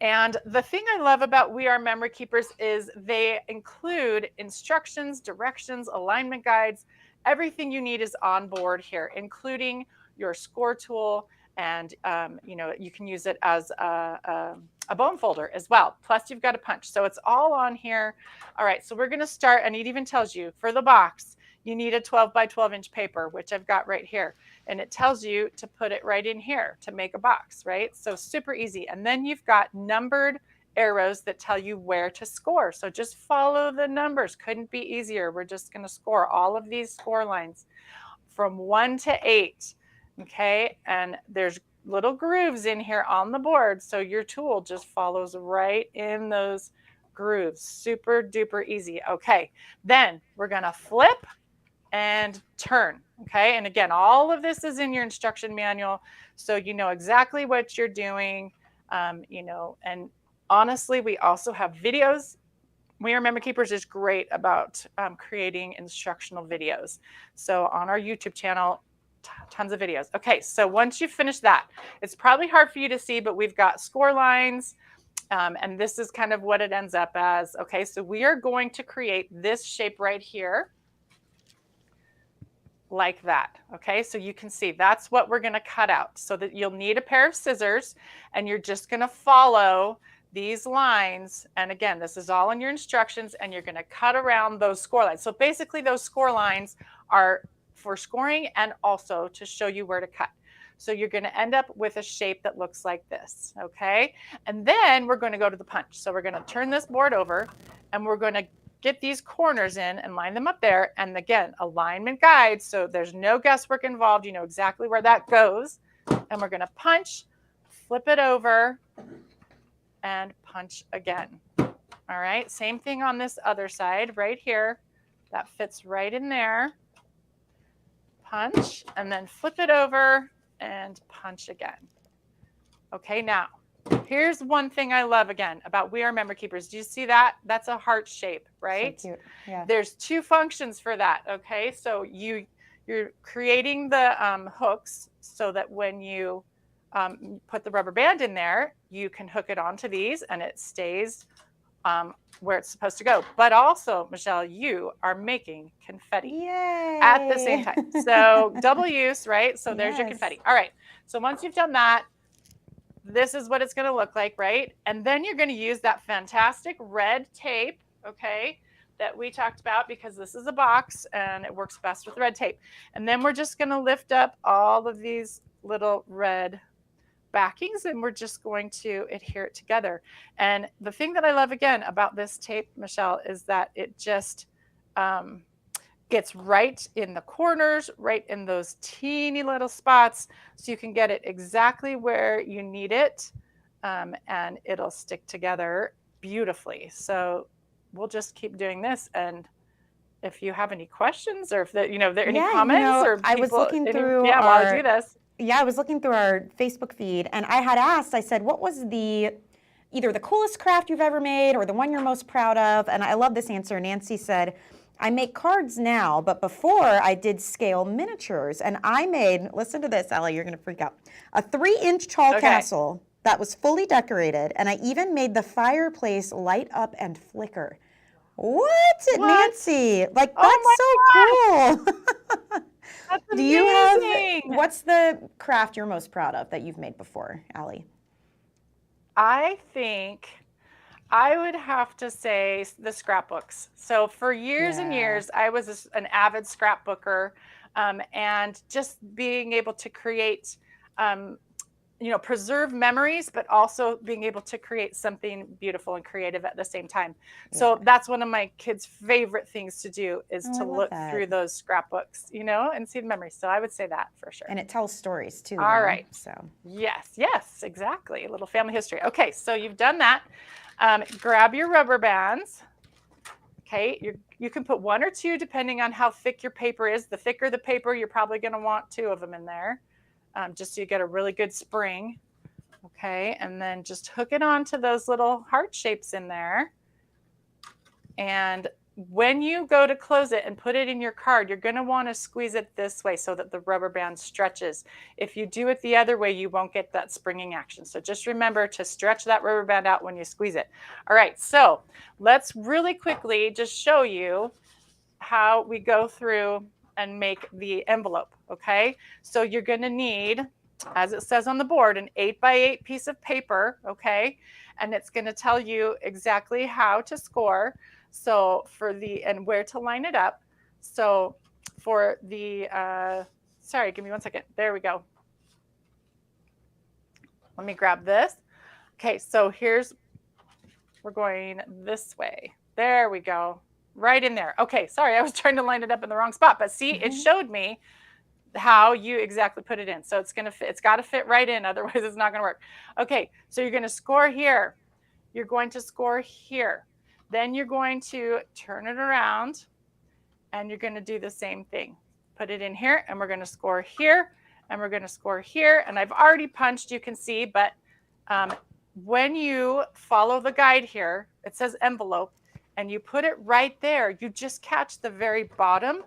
And the thing I love about We Are Memory Keepers is they include instructions, directions, alignment guides. Everything you need is on board here, including your score tool, and you can use it as a bone folder as well. Plus you've got a punch. So it's all on here. All right, so we're going to start, and it even tells you for the box, you need a 12 by 12 inch paper, which I've got right here. And it tells you to put it right in here to make a box, right? So super easy. And then you've got numbered arrows that tell you where to score. So just follow the numbers. Couldn't be easier. We're just going to score all of these score lines from 1 to 8. Okay, and there's little grooves in here on the board, so your tool just follows right in those grooves. Super duper easy. Okay, then we're gonna flip and turn. Okay, and again, all of this is in your instruction manual, so you know exactly what you're doing. And honestly, we also have videos. We Are Memory Keepers is great about creating instructional videos. So on our YouTube channel, tons of videos. Okay, so once you finish that, it's probably hard for you to see, but we've got score lines, and this is kind of what it ends up as. Okay, so we are going to create this shape right here, like that. Okay, so you can see that's what we're going to cut out. So that you'll need a pair of scissors, and you're just going to follow these lines. And again, this is all in your instructions, and you're going to cut around those score lines. So basically, those score lines are for scoring and also to show you where to cut. So you're going to end up with a shape that looks like this, okay? And then we're going to go to the punch. So we're going to turn this board over, and we're going to get these corners in and line them up there. And again, alignment guide, so there's no guesswork involved. You know exactly where that goes. And we're going to punch, flip it over, and punch again. All right, same thing on this other side right here. That fits right in there. Punch, and then flip it over and punch again. Okay, now here's one thing I love again about We Are Member Keepers. Do you see that? That's a heart shape, right? So cute. Yeah. There's two functions for that. Okay, so you're creating the hooks so that when you put the rubber band in there, you can hook it onto these and it stays where it's supposed to go. But also, Michelle, you are making confetti. Yay. At the same time. So double use, right? So there's your Yes. confetti. All right. So once you've done that, this is what it's going to look like, right? And then you're going to use that fantastic red tape, okay, that we talked about, because this is a box and it works best with red tape. And then we're just going to lift up all of these little red backings and we're just going to adhere it together. And the thing that I love again about this tape, Michelle, is that it just gets right in the corners, right in those teeny little spots, so you can get it exactly where you need it, and it'll stick together beautifully. So we'll just keep doing this, and if you have any questions or if there are any comments or people, I was looking through while I do this. Yeah, I was looking through our Facebook feed, and I had asked, I said, what was either the coolest craft you've ever made or the one you're most proud of? And I love this answer. Nancy said, I make cards now, but before I did scale miniatures, and I made, listen to this, Allie, you're going to freak out, a 3-inch tall castle that was fully decorated, and I even made the fireplace light up and flicker. What? Nancy? Like, that's so cool. That's amazing. Do you have, what's the craft you're most proud of that you've made before, Allie? I think I would have to say the scrapbooks. So for years and years, I was an avid scrapbooker, and just being able to create, preserve memories, but also being able to create something beautiful and creative at the same time. So that's one of my kids' favorite things to do, is to look through those scrapbooks, and see the memories. So I would say that for sure. And it tells stories too. All right. So yes, exactly. A little family history. Okay, so you've done that. Grab your rubber bands. Okay, you can put 1 or 2 depending on how thick your paper is. The thicker the paper, you're probably going to want 2 of them in there, just so you get a really good spring. Okay, and then just hook it onto those little heart shapes in there. And when you go to close it and put it in your card, you're going to want to squeeze it this way so that the rubber band stretches. If you do it the other way, you won't get that springing action. So just remember to stretch that rubber band out when you squeeze it. All right, so let's really quickly just show you how we go through and make the envelope, okay? So you're going to need, as it says on the board, an 8x8 piece of paper, okay? And it's going to tell you exactly how to score. So and where to line it up. So for the, sorry, give me 1 second. There we go. Let me grab this. Okay, so we're going this way. There we go. Right in there. Okay, sorry, I was trying to line it up in the wrong spot, but see, it showed me how you exactly put it in. So it's going to fit, it's got to fit right in, otherwise it's not going to work. Okay, so you're going to score here. You're going to score here. Then you're going to turn it around and you're going to do the same thing. Put it in here and we're going to score here and we're going to score here. And I've already punched, you can see, but when you follow the guide here, it says envelope, and you put it right there, you just catch the very bottom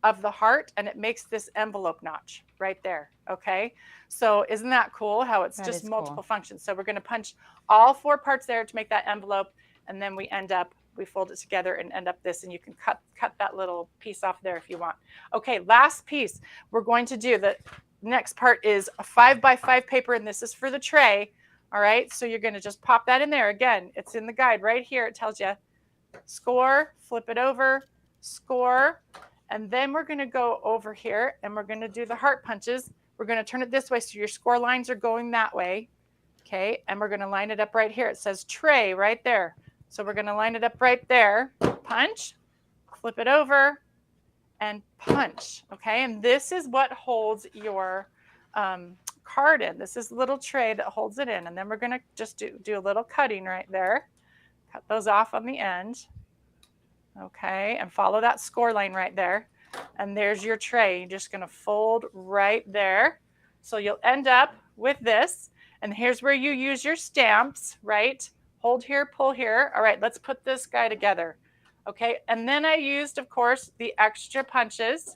of the heart and it makes this envelope notch right there. Okay. So isn't that cool how it's just multiple functions? So we're going to punch all 4 parts there to make that envelope. And then we fold it together and end up this, and you can cut that little piece off there if you want. Okay, last piece we're going to do. The next part is a 5x5 paper, and this is for the tray. All right, so you're going to just pop that in there. Again, it's in the guide right here. It tells you score, flip it over, score, and then we're going to go over here and we're going to do the heart punches. We're going to turn it this way so your score lines are going that way. Okay, and we're going to line it up right here. It says tray right there. So we're going to line it up right there, punch, flip it over, and punch, okay? And this is what holds your card in. This is a little tray that holds it in. And then we're going to just do a little cutting right there. Cut those off on the end, okay? And follow that score line right there. And there's your tray. You're just going to fold right there. So you'll end up with this, and here's where you use your stamps, right? Hold here, pull here. All right, let's put this guy together. Okay, and then I used, of course, the extra punches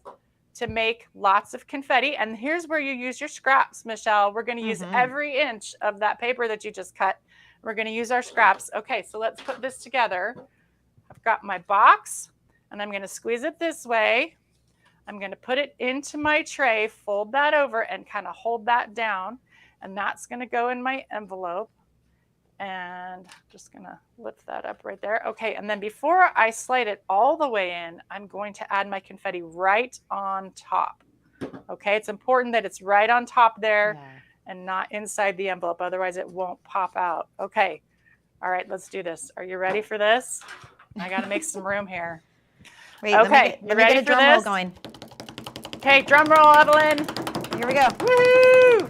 to make lots of confetti. And here's where you use your scraps, Michelle. We're going to use every inch of that paper that you just cut. We're going to use our scraps. Okay, so let's put this together. I've got my box, and I'm going to squeeze it this way. I'm going to put it into my tray, fold that over, and kind of hold that down. And that's going to go in my envelope. And I'm just going to lift that up right there. Okay, and then before I slide it all the way in, I'm going to add my confetti right on top. Okay, it's important that it's right on top there and not inside the envelope. Otherwise, it won't pop out. Okay, all right, let's do this. Are you ready for this? I got to make some room here. Wait, okay, let me get a drum roll going. Okay, drum roll, Evelyn. Here we go. Woo!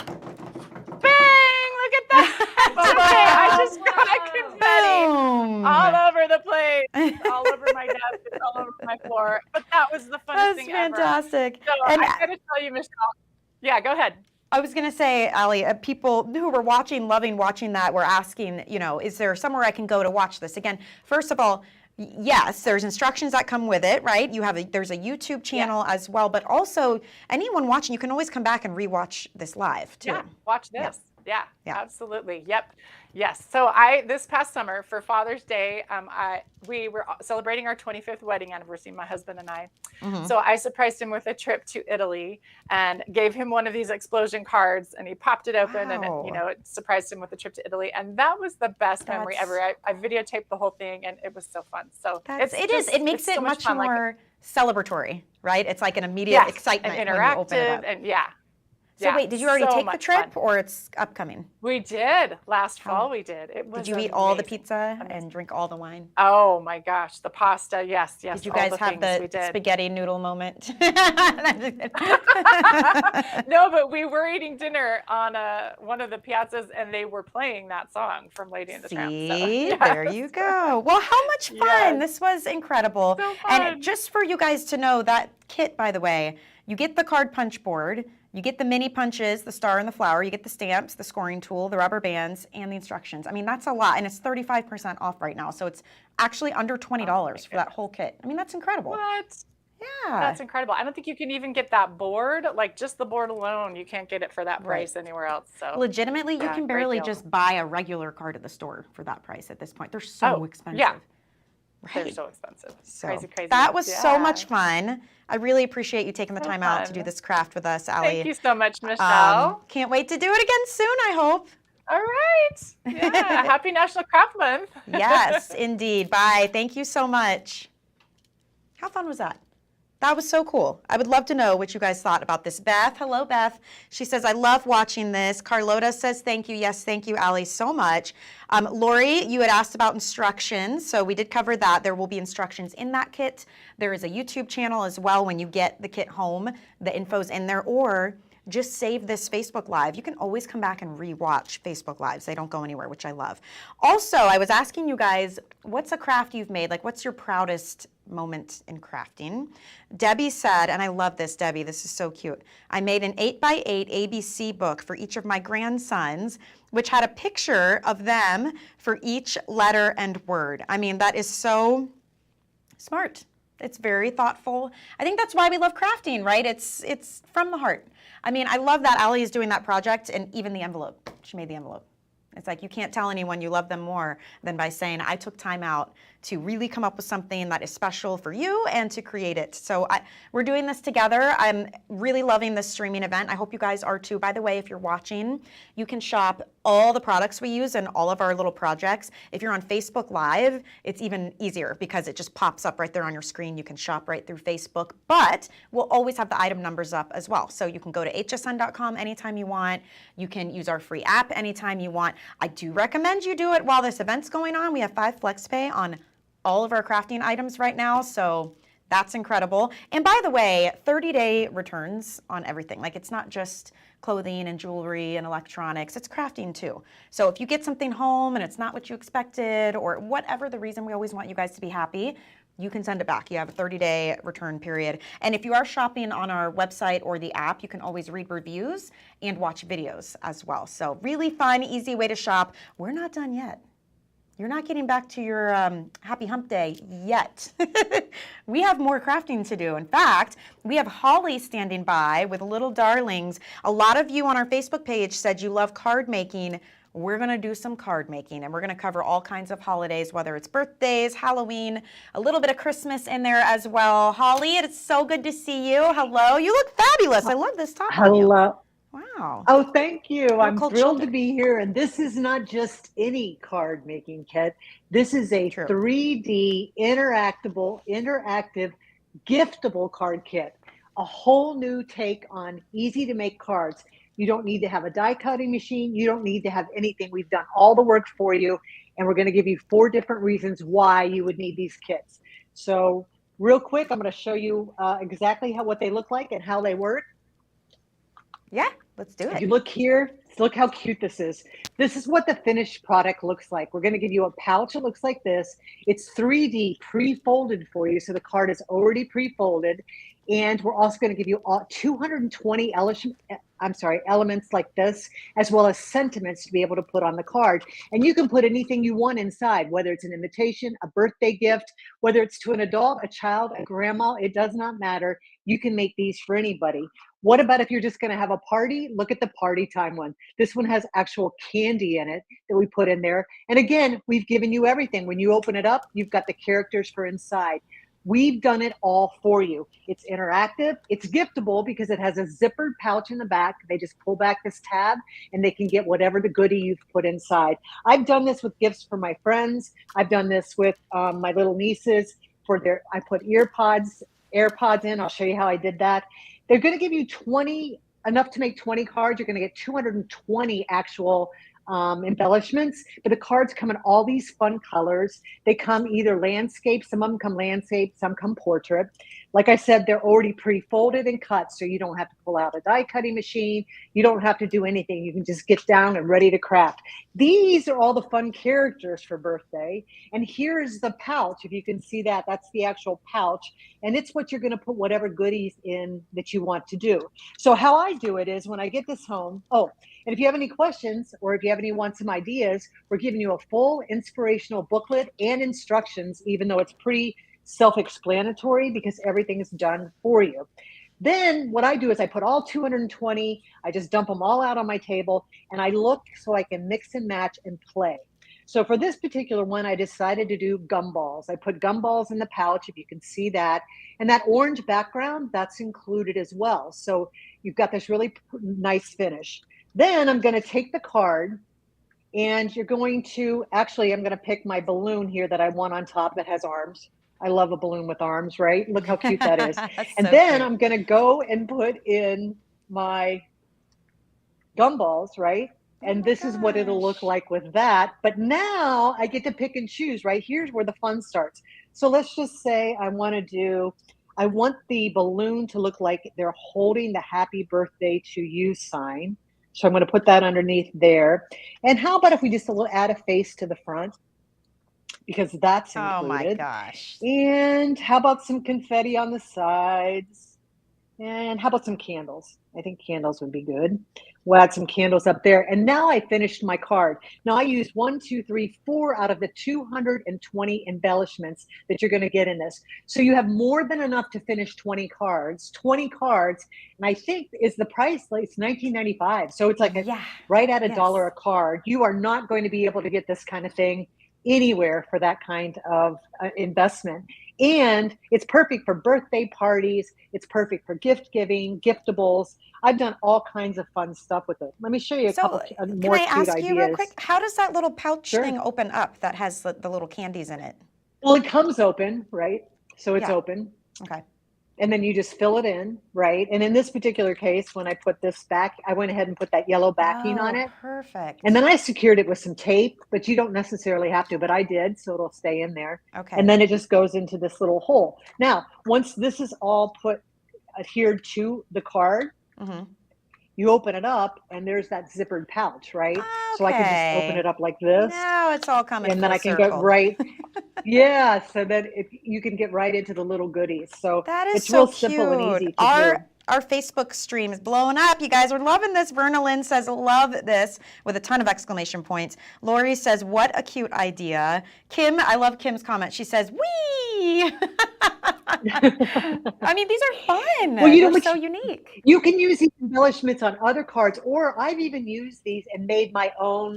Bang! Look at that. Okay, I just got confetti all over the place, all over my desk, and all over my floor. But that was the funnest thing ever. That's fantastic. So And I got to tell you, Michelle. Yeah, go ahead. I was going to say, Allie, people who were loving watching that were asking, you know, is there somewhere I can go to watch this? Again, first of all, yes, there's instructions that come with it, right? There's a YouTube channel as well, but also anyone watching, you can always come back and rewatch this live too. Yeah, watch this. Yeah. Yeah, absolutely. Yep. Yes. So this past summer for Father's Day, we were celebrating our 25th wedding anniversary, my husband and I. So I surprised him with a trip to Italy and gave him one of these explosion cards, and he popped it open and it surprised him with a trip to Italy. And that was the best memory ever. I videotaped the whole thing, and it was so fun. So it makes it much more celebratory, right? It's like an immediate excitement and when you open it up. And So wait, did you already take the trip or it's upcoming? We did. Last fall we did. It was Did you eat all the pizza and drink all the wine? Oh my gosh, the pasta, yes. Did you guys have the spaghetti noodle moment? No, but we were eating dinner on one of the piazzas, and they were playing that song from Lady and the Tramp. See, there you go. Well, how much fun. Yes. This was incredible. So fun. And just for you guys to know, that kit, by the way, you get the card punch board, you get the mini punches, the star and the flower, you get the stamps, the scoring tool, the rubber bands, and the instructions. I mean, that's a lot, and it's 35% off right now, so it's actually under $20 for that whole kit. I mean, that's incredible. What? Yeah. That's incredible. I don't think you can even get that board, like just the board alone, you can't get it for that price anywhere else. So legitimately, you can barely just buy a regular card at the store for that price at this point. They're so expensive. Yeah. Right. They're so expensive. So crazy. That was so much fun. I really appreciate you taking the time out to do this craft with us, Allie. Thank you so much, Michelle. Can't wait to do it again soon, I hope. All right. Yeah. Happy National Craft Month. Yes, indeed. Bye. Thank you so much. How fun was that? That was so cool. I would love to know what you guys thought about this. Beth, hello, Beth. She says, I love watching this. Carlota says, thank you. Yes, thank you, Allie, so much. Lori, you had asked about instructions, so we did cover that. There will be instructions in that kit. There is a YouTube channel as well when you get the kit home. The info's in there, or just save this Facebook Live. You can always come back and re-watch Facebook Lives. They don't go anywhere, which I love. Also, I was asking you guys, what's a craft you've made? Like, what's your proudest moment in crafting? Debbie said, and I love this, Debbie, this is so cute. I made an 8x8 ABC book for each of my grandsons, which had a picture of them for each letter and word. I mean, that is so smart. It's very thoughtful. I think that's why we love crafting, right? It's from the heart. I mean, I love that Allie is doing that project, and even the envelope. She made the envelope. It's like you can't tell anyone you love them more than by saying, I took time out to really come up with something that is special for you and to create it. So we're doing this together. I'm really loving this streaming event. I hope you guys are too. By the way, if you're watching, you can shop all the products we use and all of our little projects. If you're on Facebook Live, it's even easier because it just pops up right there on your screen. You can shop right through Facebook, but we'll always have the item numbers up as well. So you can go to hsn.com anytime you want. You can use our free app anytime you want. I do recommend you do it while this event's going on. We have 5 FlexPay on all of our crafting items right now, so that's incredible. And by the way, 30-day returns on everything. Like, it's not just clothing and jewelry and electronics, it's crafting too. So if you get something home and it's not what you expected, or whatever the reason, we always want you guys to be happy, you can send it back. You have a 30-day return period. And if you are shopping on our website or the app, you can always read reviews and watch videos as well. So really fun, easy way to shop. We're not done yet. You're not getting back to your happy hump day yet. We have more crafting to do. In fact, we have Holly standing by with little darlings. A lot of you on our Facebook page said you love card making. We're going to do some card making, and we're going to cover all kinds of holidays, whether it's birthdays, Halloween, a little bit of Christmas in there as well. Holly, it's so good to see you. Hello. You look fabulous. I love this top on you. Hello. Wow. Oh, thank you. I'm called thrilled children. to be here. And this is not just any card making kit. This is a True. 3D interactive giftable card kit. A whole new take on easy to make cards. You don't need to have a die cutting machine. You don't need to have anything. We've done all the work for you. And we're going to give you 4 different reasons why you would need these kits. So real quick, I'm going to show you exactly what they look like and how they work. Yeah, let's do If it. you look here, look how cute this is. This is what the finished product looks like. We're going to give you a pouch that looks like this. It's 3D pre-folded for you, so the card is already pre-folded. And we're also going to give you 220 elements like this, as well as sentiments to be able to put on the card. And you can put anything you want inside, whether it's an invitation, a birthday gift, whether it's to an adult, a child, a grandma, it does not matter. You can make these for anybody. What about if you're just going to have a party? Look at the party time one. This one has actual candy in it that we put in there. And again, we've given you everything. When you open it up, you've got the characters for inside. We've done it all for you. It's interactive. It's giftable because it has a zippered pouch in the back. They just pull back this tab and they can get whatever the goodie you've put inside. I've done this with gifts for my friends. I've done this with my little nieces I put AirPods in. I'll show you how I did that. They're going to give you enough to make 20 cards. You're going to get 220 actual embellishments, but the cards come in all these fun colors. They come either landscape, some of them come landscape, some come portrait. Like I said, they're already pre-folded and cut, so you don't have to pull out a die cutting machine. You don't have to do anything. You can just get down and ready to craft. These are all the fun characters for birthday. And here's the pouch. If you can see that, that's the actual pouch. And it's what you're going to put whatever goodies in that you want to do. So how I do it is when I get this home, and if you have any questions or if you want some ideas, we're giving you a full inspirational booklet and instructions, even though it's pretty self-explanatory because everything is done for you. Then what I do is I put all 220, I just dump them all out on my table and I look so I can mix and match and play. So for this particular one, I decided to do gumballs. I put gumballs in the pouch, if you can see that. And that orange background, that's included as well. So you've got this really nice finish. Then I'm going to take the card and you're going to, actually, I'm going to pick my balloon here that I want on top that has arms. I love a balloon with arms, right? Look how cute that is. And So then cute. I'm going to go and put in my gumballs, right? And this is what it'll look like with that. But now I get to pick and choose, right? Here's where the fun starts. So let's just say I want the balloon to look like they're holding the happy birthday to you sign. So I'm going to put that underneath there. And how about if we just add a face to the front? Because that's included. Oh my gosh. And how about some confetti on the sides? And how about some candles? I think candles would be good. We'll add some candles up there. And now I finished my card. Now I used 4 out of the 220 embellishments that you're going to get in this. So you have more than enough to finish 20 cards. 20 cards, and I think is the price, like it's $19.95. So it's like right at $1 a card. You are not going to be able to get this kind of thing anywhere for that kind of investment. And it's perfect for birthday parties. It's perfect for gift giving, giftables. I've done all kinds of fun stuff with it. Let me show you a couple more cute ideas. Can I ask you real quick, how does that little pouch thing open up that has the little candies in it? Well, it comes open, right? So it's open. Okay. And then you just fill it in, right? And in this particular case, when I put this back, I went ahead and put that yellow backing on it. Perfect. And then I secured it with some tape, but you don't necessarily have to, but I did, so it'll stay in there. Okay. And then it just goes into this little hole. Now, once this is all adhered to the card, you open it up and there's that zippered pouch, right? So I can just open it up like this. Now it's all coming and then I can circle. go right. Yeah, so that you can get right into the little goodies. So That is it's so real cute. simple and easy to do. Our Facebook stream is blowing up. You guys are loving this. Verna Lynn says, love this, with a ton of exclamation points. Lori says, what a cute idea. Kim, I love Kim's comment. She says, wee! I mean, these are fun. Well, you know, They're so unique. you can use these embellishments on other cards, or I've even used these and made my own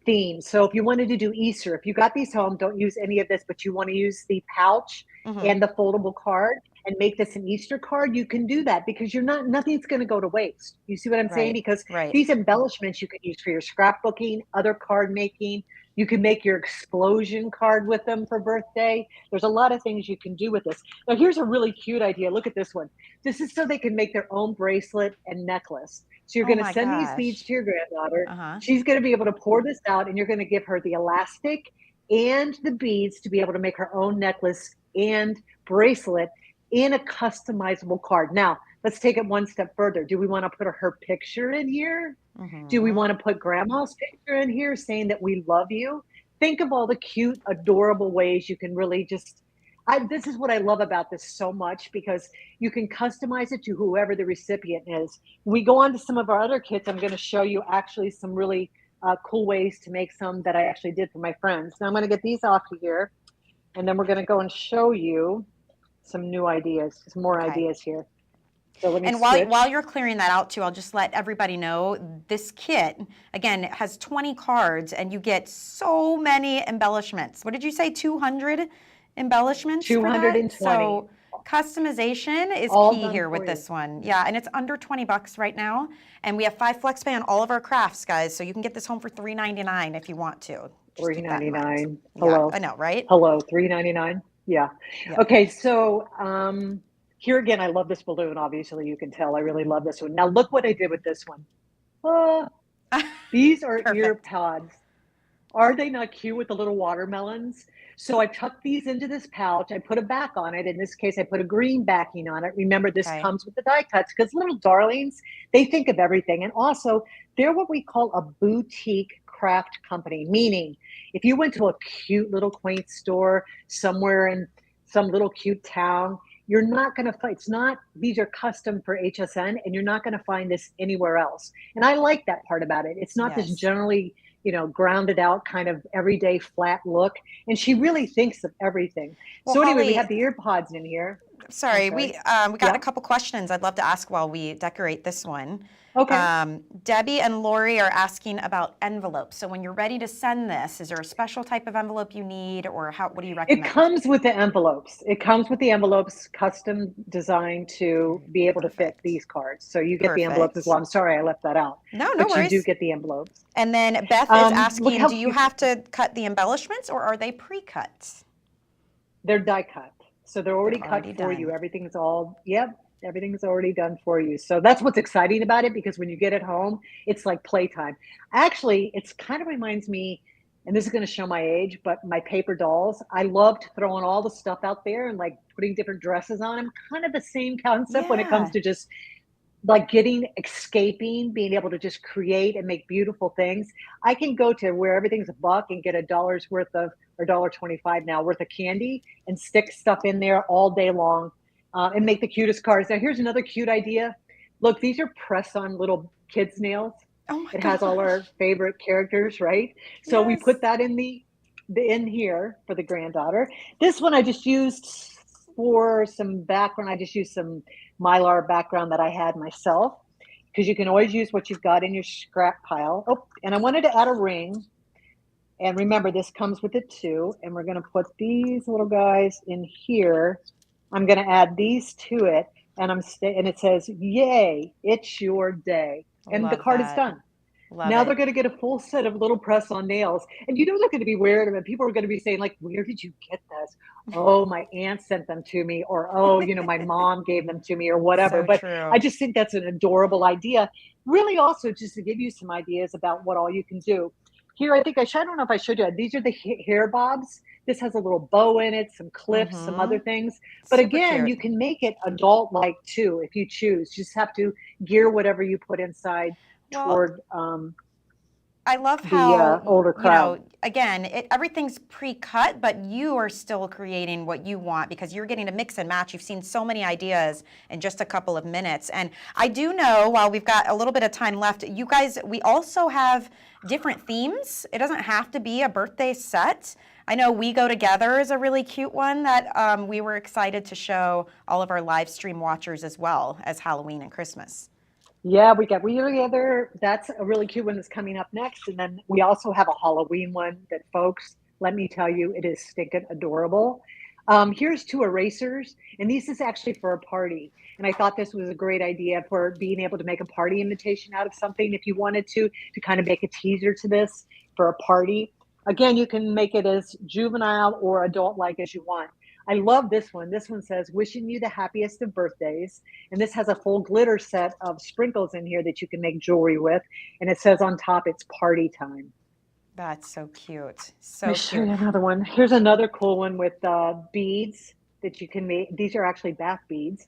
theme. So if you wanted to do Easter, if you got these home, don't use any of this, but you want to use the pouch and the foldable card and make this an Easter card, you can do that, because nothing's going to go to waste. You see what I'm saying? Because these embellishments you can use for your scrapbooking, other card making. You can make your explosion card with them for birthday. There's a lot of things you can do with this. Now, here's a really cute idea. Look at this one. This is so they can make their own bracelet and necklace. So you're going to send these beads to your granddaughter. She's going to be able to pour this out, and you're going to give her the elastic and the beads to be able to make her own necklace and bracelet in a customizable card. Now, let's take it one step further. Do we want to put her picture in here? Do we want to put grandma's picture in here saying that we love you? Think of all the cute, adorable ways you can really just, this is what I love about this so much, because you can customize it to whoever the recipient is. When we go on to some of our other kits, I'm going to show you actually some really cool ways to make some that I actually did for my friends. Now I'm going to get these off of here, and then we're going to go and show you some new ideas, some more ideas here. So and while you're clearing that out too, I'll just let everybody know this kit, again, it has 20 cards and you get so many embellishments. What did you say, 200 embellishments? 220. So customization is key here with this one. Yeah, and it's under 20 bucks right now. And we have 5 flex pay on all of our crafts, guys. So you can get this home for $3.99 if you want to. $3.99. Hello. Yeah, I know, right? Hello, $3.99. Yeah. Okay, so here again, I love this balloon. Obviously, you can tell I really love this one. Now, look what I did with this one. These are ear pods. Are they not cute with the little watermelons? So I tucked these into this pouch. I put a back on it. In this case, I put a green backing on it. Remember, this comes with the die cuts, because little darlings, they think of everything. And also, they're what we call a boutique craft company, meaning if you went to a cute little quaint store somewhere in some little cute town, you're not going to find, these are custom for HSN, and you're not going to find this anywhere else. And I like that part about it. It's not this generally, grounded out kind of everyday flat look. And she really thinks of everything. Well, so anyway, Holly, we have the ear pods in here. Sorry, we got a couple questions I'd love to ask while we decorate this one. Okay. Debbie and Lori are asking about envelopes. So when you're ready to send this, is there a special type of envelope you need, or what do you recommend? It comes with the envelopes. It comes with the envelopes, custom designed to be able to fit these cards. So you get the envelopes as well. I'm sorry I left that out. No worries. But you do get the envelopes. And then Beth is asking, do you have to cut the embellishments, or are they pre-cut? They're die cut. So they're already cut for you. Everything's everything's already done for you. So that's what's exciting about it, because when you get it home, it's like playtime. Actually, it's kind of reminds me, and this is going to show my age, but my paper dolls, I loved throwing all the stuff out there and like putting different dresses on them. Kind of the same concept when it comes to just like escaping, being able to just create and make beautiful things. I can go to where everything's $1 and get $1 worth of, or $1.25 now worth of candy, and stick stuff in there all day long. And make the cutest cards. Now, here's another cute idea. Look, these are press-on little kids' nails. Oh my It has all our favorite characters, right? So we put that in in here for the granddaughter. This one I just used for some background. I just used some Mylar background that I had myself, because you can always use what you've got in your scrap pile. Oh, and I wanted to add a ring. And remember, this comes with it too. And we're going to put these little guys in here. I'm going to add these to it, and and it says, "Yay, it's your day." And the card is done. Now they're going to get a full set of little press-on nails. And they're going to be weird, and people are going to be saying, like, where did you get this? Oh, my aunt sent them to me, or, oh, my mom gave them to me, or whatever. But I just think that's an adorable idea. Really also just to give you some ideas about what all you can do. Here, I think I don't know if I showed you. These are the hair bobs. This has a little bow in it, some clips, some other things. But again, you can make it adult-like too if you choose. You just have to gear whatever you put inside toward I love how, older crowd. again, everything's pre-cut, but you are still creating what you want because you're getting to mix and match. You've seen so many ideas in just a couple of minutes. And I do know, while we've got a little bit of time left, you guys, we also have different themes. It doesn't have to be a birthday set. I know We Go Together is a really cute one that we were excited to show all of our live stream watchers as well as Halloween and Christmas. Yeah, we got We Go Together. That's a really cute one that's coming up next. And then we also have a Halloween one that, folks, let me tell you, it is stinking adorable. Here's 2 erasers, and this is actually for a party. And I thought this was a great idea for being able to make a party invitation out of something if you wanted to kind of make a teaser to this for a party. Again, you can make it as juvenile or adult-like as you want. I love this one. This one says, wishing you the happiest of birthdays. And this has a full glitter set of sprinkles in here that you can make jewelry with. And it says on top, it's party time. That's so cute. So Let me show you another one. Here's another cool one with beads that you can make. These are actually bath beads.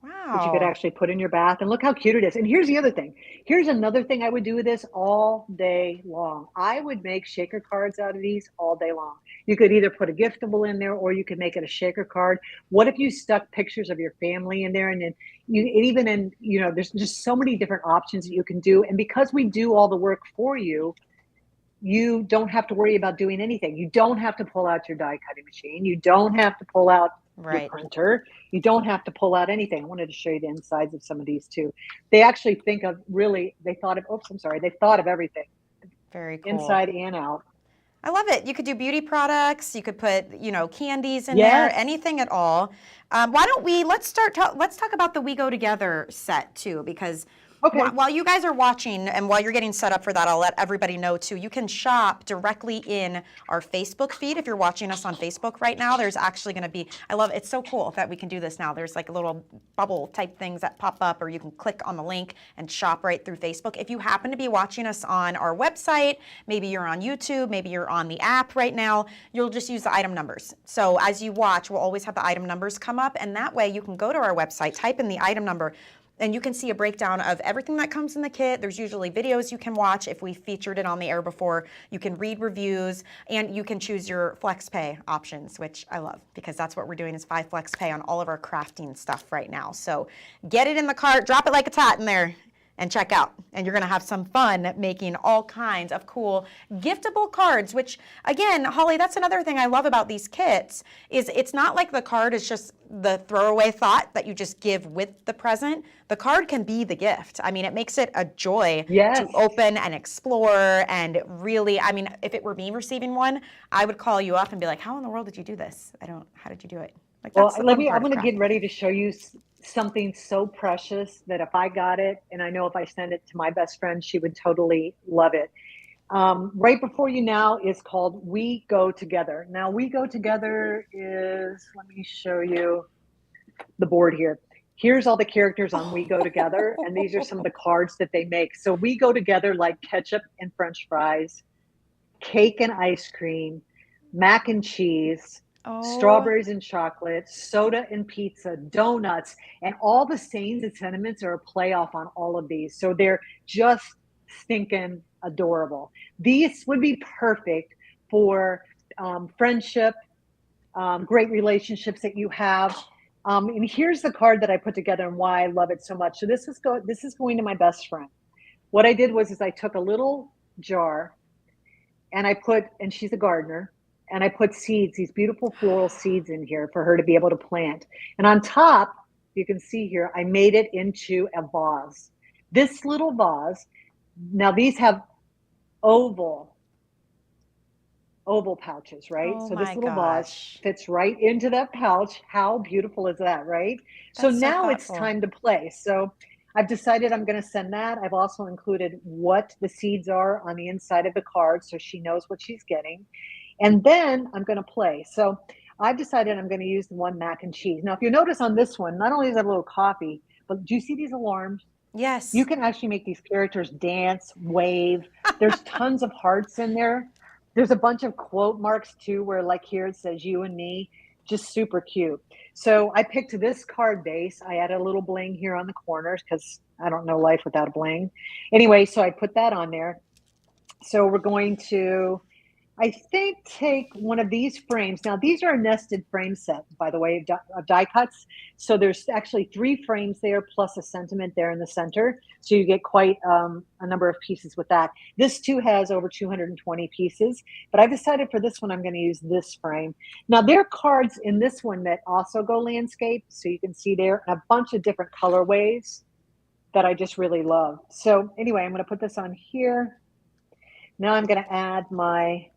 Wow. That you could actually put in your bath. And look how cute it is. And here's the other thing. Here's another thing I would do with this all day long. I would make shaker cards out of these all day long. You could either put a giftable in there or you could make it a shaker card. What if you stuck pictures of your family in there? And then there's just so many different options that you can do. And because we do all the work for you, you don't have to worry about doing anything. You don't have to pull out your die cutting machine. You don't have to pull out your printer. You don't have to pull out anything. I wanted to show you the insides of some of these too. They actually they thought of everything. Very cool. Inside and out. I love it. You could do beauty products. You could put, candies in there, anything at all. Why don't let's talk about the We Go Together set too, because while you guys are watching and while you're getting set up for that, I'll let everybody know too. You can shop directly in our Facebook feed. If you're watching us on Facebook right now, there's actually going to be, it's so cool that we can do this now. There's like a little bubble type things that pop up, or you can click on the link and shop right through Facebook. If you happen to be watching us on our website, maybe you're on YouTube, maybe you're on the app right now, you'll just use the item numbers. So as you watch, we'll always have the item numbers come up, and that way you can go to our website, type in the item number, and you can see a breakdown of everything that comes in the kit. There's usually videos you can watch if we featured it on the air before. You can read reviews, and you can choose your flex pay options, which I love because that's what we're doing is 5 flex pay on all of our crafting stuff right now. So get it in the cart, drop it like it's hot in there, and check out. And you're gonna have some fun making all kinds of cool giftable cards, which again, Holly, that's another thing I love about these kits is it's not like the card is just the throwaway thought that you just give with the present. The card can be the gift. I mean, it makes it a joy to open and explore and really, if it were me receiving one, I would call you up and be like, how in the world did you do this? How did you do it? Like, I'm going to get ready to show you something so precious that if I got it, and I know if I send it to my best friend, she would totally love it. Right before you now is called We Go Together. Now, We Go Together is, let me show you the board here. Here's all the characters on We Go Together, and these are some of the cards that they make. So we go together like ketchup and French fries, cake and ice cream, mac and cheese, strawberries and chocolate, soda and pizza, donuts, and all the sayings and sentiments are a play off on all of these. So they're just stinking adorable. These would be perfect for friendship, great relationships that you have. And here's the card that I put together and why I love it so much. So this is going to my best friend. What I did was I took a little jar and and she's a gardener, and I put seeds, these beautiful floral seeds in here for her to be able to plant. And on top, you can see here, I made it into a vase. This little vase, now these have oval pouches, right? So this little vase fits right into that pouch. How beautiful is that, right? So now it's time to play. So I've decided I'm going to send that. I've also included what the seeds are on the inside of the card so she knows what she's getting. And then I'm going to play. So I've decided I'm going to use the one mac and cheese. Now, if you notice on this one, not only is it a little coffee, but do you see these alarms? Yes. You can actually make these characters dance, wave. There's tons of hearts in there. There's a bunch of quote marks too, where like here it says you and me, just super cute. So I picked this card base. I added a little bling here on the corners because I don't know life without a bling. Anyway, so I put that on there. So we're going to, I think, take one of these frames. Now, these are a nested frame set, by the way, of die cuts. So there's actually 3 frames there plus a sentiment there in the center. So you get quite a number of pieces with that. This too has over 220 pieces, but I've decided for this one, I'm going to use this frame. Now, there are cards in this one that also go landscape. So you can see there a bunch of different colorways that I just really love. So anyway, I'm going to put this on here. Now I'm going to add my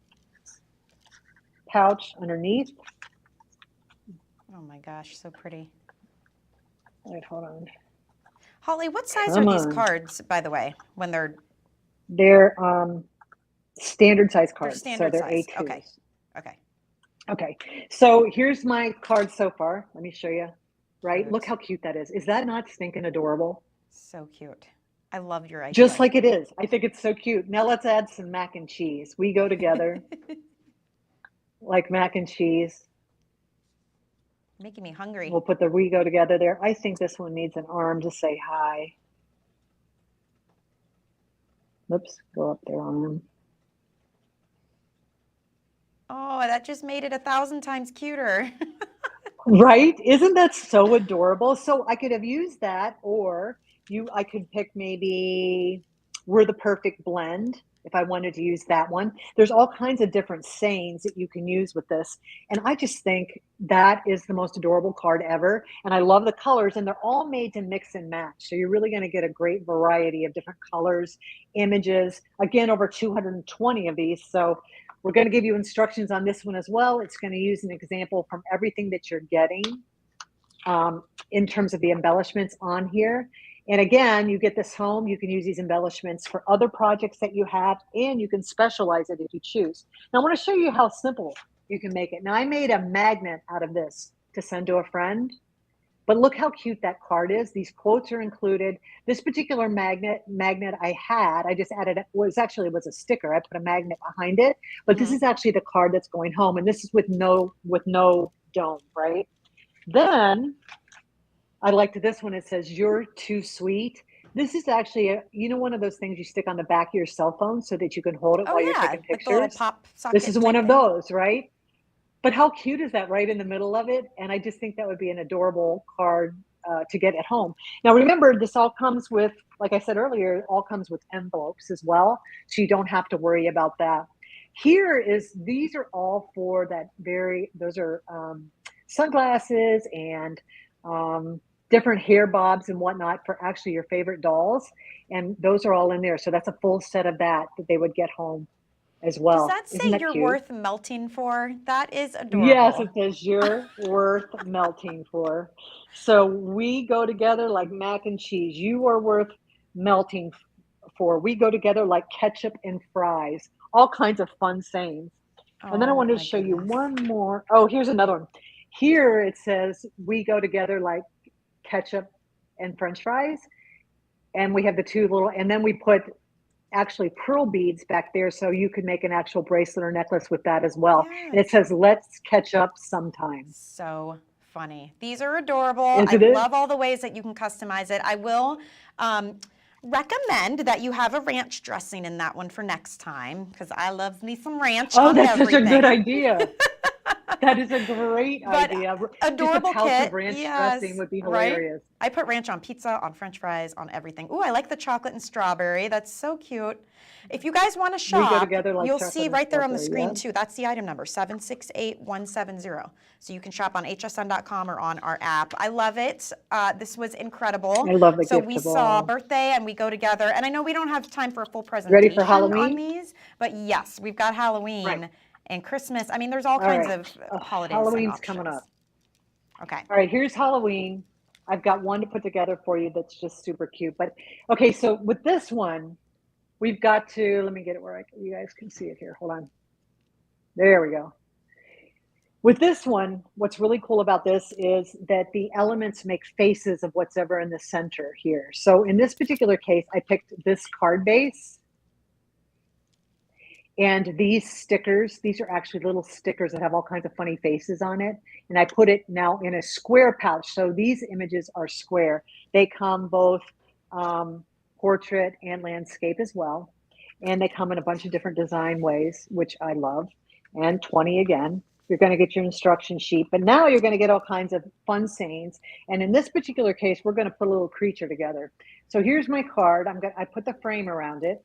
pouch underneath. Oh my gosh, so pretty. Wait, hold on. Holly, what size Come are these on. cards, by the way, when they're standard size cards. standard so they're size? A2s. Okay. Okay. Okay. So here's my card so far. Let me show you. Right? Cute. Look how cute that is. Is that not stinking adorable? So cute. I love your idea. Just like it is. I think it's so cute. Now let's add some mac and cheese. We go together like mac and cheese. Making me hungry. We'll put the we go together there. I think this one needs an arm to say hi. Oops, go up there, arm. Oh, that just made it 1,000 times cuter. Right? Isn't that so adorable? So I could have used that, or I could pick maybe We're the Perfect Blend if I wanted to use that one. There's all kinds of different sayings that you can use with this. And I just think that is the most adorable card ever. And I love the colors, and they're all made to mix and match. So you're really going to get a great variety of different colors, images. Again, over 220 of these. So we're going to give you instructions on this one as well. It's going to use an example from everything that you're getting in terms of the embellishments on here. And again, you get this home, you can use these embellishments for other projects that you have, and you can specialize it if you choose. Now, I want to show you how simple you can make it. Now, I made a magnet out of this to send to a friend, but look how cute that card is. These quotes are included. This particular magnet I just added, it was a sticker. I put a magnet behind it, but this is actually the card that's going home, and this is with no dome, right? Then I liked this one. It says, "You're too sweet." This is actually one of those things you stick on the back of your cell phone so that you can hold it while you're taking Like the little pictures. pop socket This is one type of thing. those, right? But how cute is that right in the middle of it? And I just think that would be an adorable card to get at home. Now, remember, this all comes with, like I said earlier, it all comes with envelopes as well. So you don't have to worry about that. These are all for those are sunglasses and different hair bobs and whatnot for actually your favorite dolls. And those are all in there. So that's a full set of that they would get home as well. Does that say Isn't that you're cute? worth melting for? That is adorable. Yes, it says you're worth melting for. So we go together like mac and cheese. You are worth melting for. We go together like ketchup and fries. All kinds of fun sayings. And then I wanted to show you one more. Oh, here's another one. Here it says we go together like ketchup and French fries. And we have the two little, and then we put actually pearl beads back there so you could make an actual bracelet or necklace with that as well. Yes. And it says, "Let's catch up sometime." So funny. These are adorable. Isn't I it? love all the ways that you can customize it. I will recommend that you have a ranch dressing in that one for next time, because I love me some ranch on That's everything. such a good idea. That is a great idea. Adorable Just a pouch kit. of ranch Yes, dressing would be right? hilarious. I put ranch on pizza, on French fries, on everything. Ooh, I like the chocolate and strawberry. That's so cute. If you guys want to shop, together like you'll chocolate see and right there on the strawberry, screen too. That's the item number, 768170. So you can shop on hsn.com or on our app. I love it. This was incredible. I love the So we saw giftable. birthday and we go together. And I know we don't have time for a full Ready presentation for Halloween? on these, but yes, we've got Halloween Right. and Christmas. I mean, there's all All kinds right. of holidays. Halloween's and coming options. up. Okay. All right, here's Halloween. I've got one to put together for you that's just super cute. But okay, so with this one, we've got to, let me get it where you guys can see it here. Hold on. There we go. With this one, what's really cool about this is that the elements make faces of what's ever in the center here. So in this particular case, I picked this card base. And these stickers, these are actually little stickers that have all kinds of funny faces on it. And I put it now in a square pouch. So these images are square. They come both portrait and landscape as well. and they come in a bunch of different design ways, which I love. And 20 again. You're going to get your instruction sheet, but now you're going to get all kinds of fun sayings. And in this particular case, we're going to put a little creature together. So here's my card. I put the frame around it.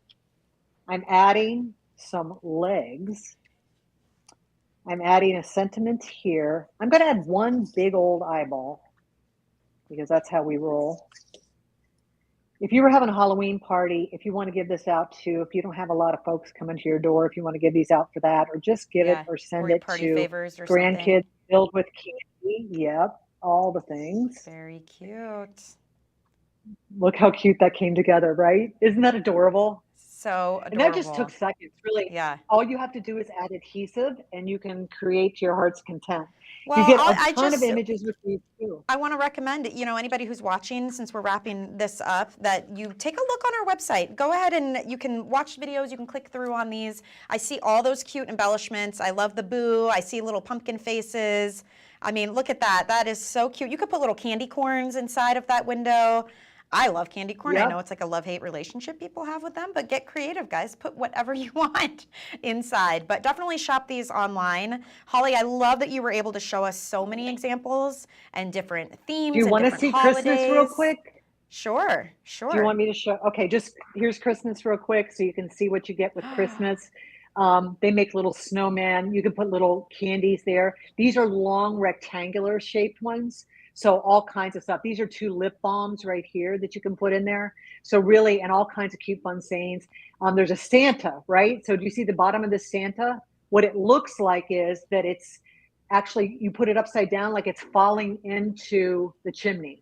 I'm adding some legs. I'm adding a sentiment here. I'm going to add one big old eyeball because that's how we roll. If you were having a Halloween party, if you want to give this out to, if you don't have a lot of folks coming to your door, if you want to give these out for that, or just give it or send it party to favors or grandkids something. filled with candy. Yep, all the things. Very cute. Look how cute that came together, right? Isn't that adorable? So adorable. And that just took seconds, really. Yeah. All you have to do is add adhesive and you can create to your heart's content. Well, you get a ton of images with these too. I want to recommend, anybody who's watching, since we're wrapping this up, that you take a look on our website. Go ahead and you can watch videos. You can click through on these. I see all those cute embellishments. I love the boo. I see little pumpkin faces. I mean, look at that. That is so cute. You could put little candy corns inside of that window. I love candy corn. Yep. I know it's like a love-hate relationship people have with them, but get creative, guys. Put whatever you want inside. But definitely shop these online. Holly, I love that you were able to show us so many examples and different themes. Do you want to see Christmas real quick? Sure, sure. Do you want me to show? Okay, just here's Christmas real quick so you can see what you get with Christmas. They make little snowmen. You can put little candies there. These are long rectangular shaped ones. So all kinds of stuff. These are 2 lip balms right here that you can put in there. So really, and all kinds of cute fun sayings. There's a Santa, right? So do you see the bottom of this Santa? What it looks like is that it's actually, you put it upside down like it's falling into the chimney.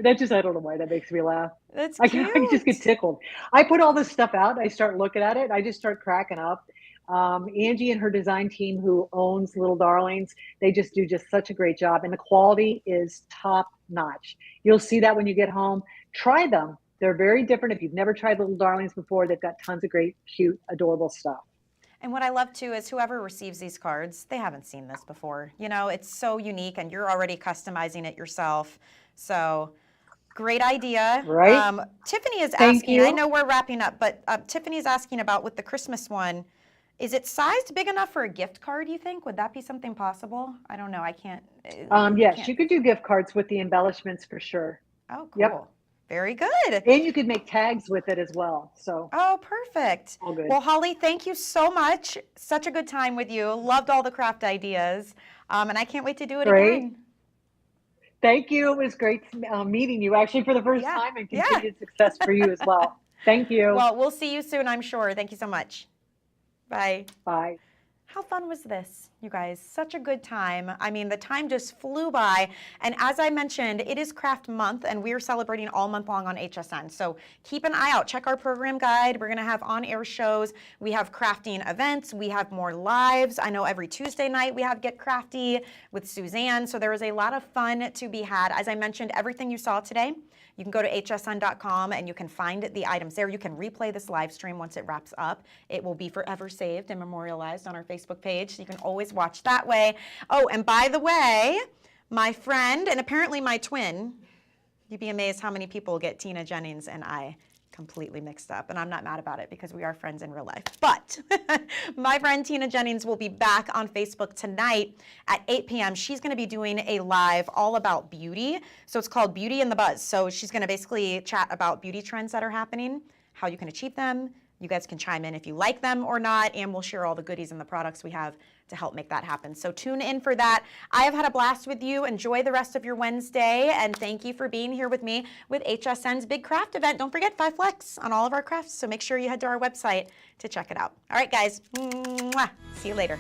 That just, I don't know why that makes me laugh. That's I cute. just get tickled. I put all this stuff out. I start looking at it. I just start cracking up. Angie and her design team, who owns Little Darlings, they just do such a great job. And the quality is top notch. You'll see that when you get home. Try them. They're very different. If you've never tried Little Darlings before, they've got tons of great, cute, adorable stuff. And what I love too is whoever receives these cards, they haven't seen this before. It's so unique and you're already customizing it yourself. So great idea. Right. Tiffany is Thank asking, you. I know we're wrapping up, but Tiffany's asking about with the Christmas one, is it sized big enough for a gift card, you think? Would that be something possible? I don't know. I can't. Yes, you could do gift cards with the embellishments for sure. Oh, cool. Yep. Very good. And you could make tags with it as well. So. Oh, perfect. All good. Well, Holly, thank you so much. Such a good time with you. Loved all the craft ideas. And I can't wait to do it again. Thank you. It was great meeting you actually for the first time, and continued success for you as well. Thank you. Well, we'll see you soon, I'm sure. Thank you so much. Bye. Bye. How fun was this, you guys? Such a good time. I mean, the time just flew by. And as I mentioned, it is Craft Month, and we're celebrating all month long on HSN. So keep an eye out. Check our program guide. We're going to have on-air shows. We have crafting events. We have more lives. I know every Tuesday night we have Get Crafty with Suzanne. So there is a lot of fun to be had. As I mentioned, everything you saw today, you can go to hsn.com and you can find the items there. You can replay this live stream once it wraps up. It will be forever saved and memorialized on our Facebook page, so you can always watch that way. Oh, and by the way, my friend and apparently my twin, you'd be amazed how many people get Tina Jennings and I completely mixed up, and I'm not mad about it because we are friends in real life. But my friend Tina Jennings will be back on Facebook tonight at 8 p.m. She's going to be doing a live all about beauty. So it's called Beauty and the Buzz. So she's going to basically chat about beauty trends that are happening, how you can achieve them. You guys can chime in if you like them or not, and we'll share all the goodies and the products we have to help make that happen. So tune in for that. I have had a blast with you. Enjoy the rest of your Wednesday, and thank you for being here with me with HSN's Big Craft event. Don't forget 5 Flex on all of our crafts, so make sure you head to our website to check it out. All right, guys. Mwah. See you later.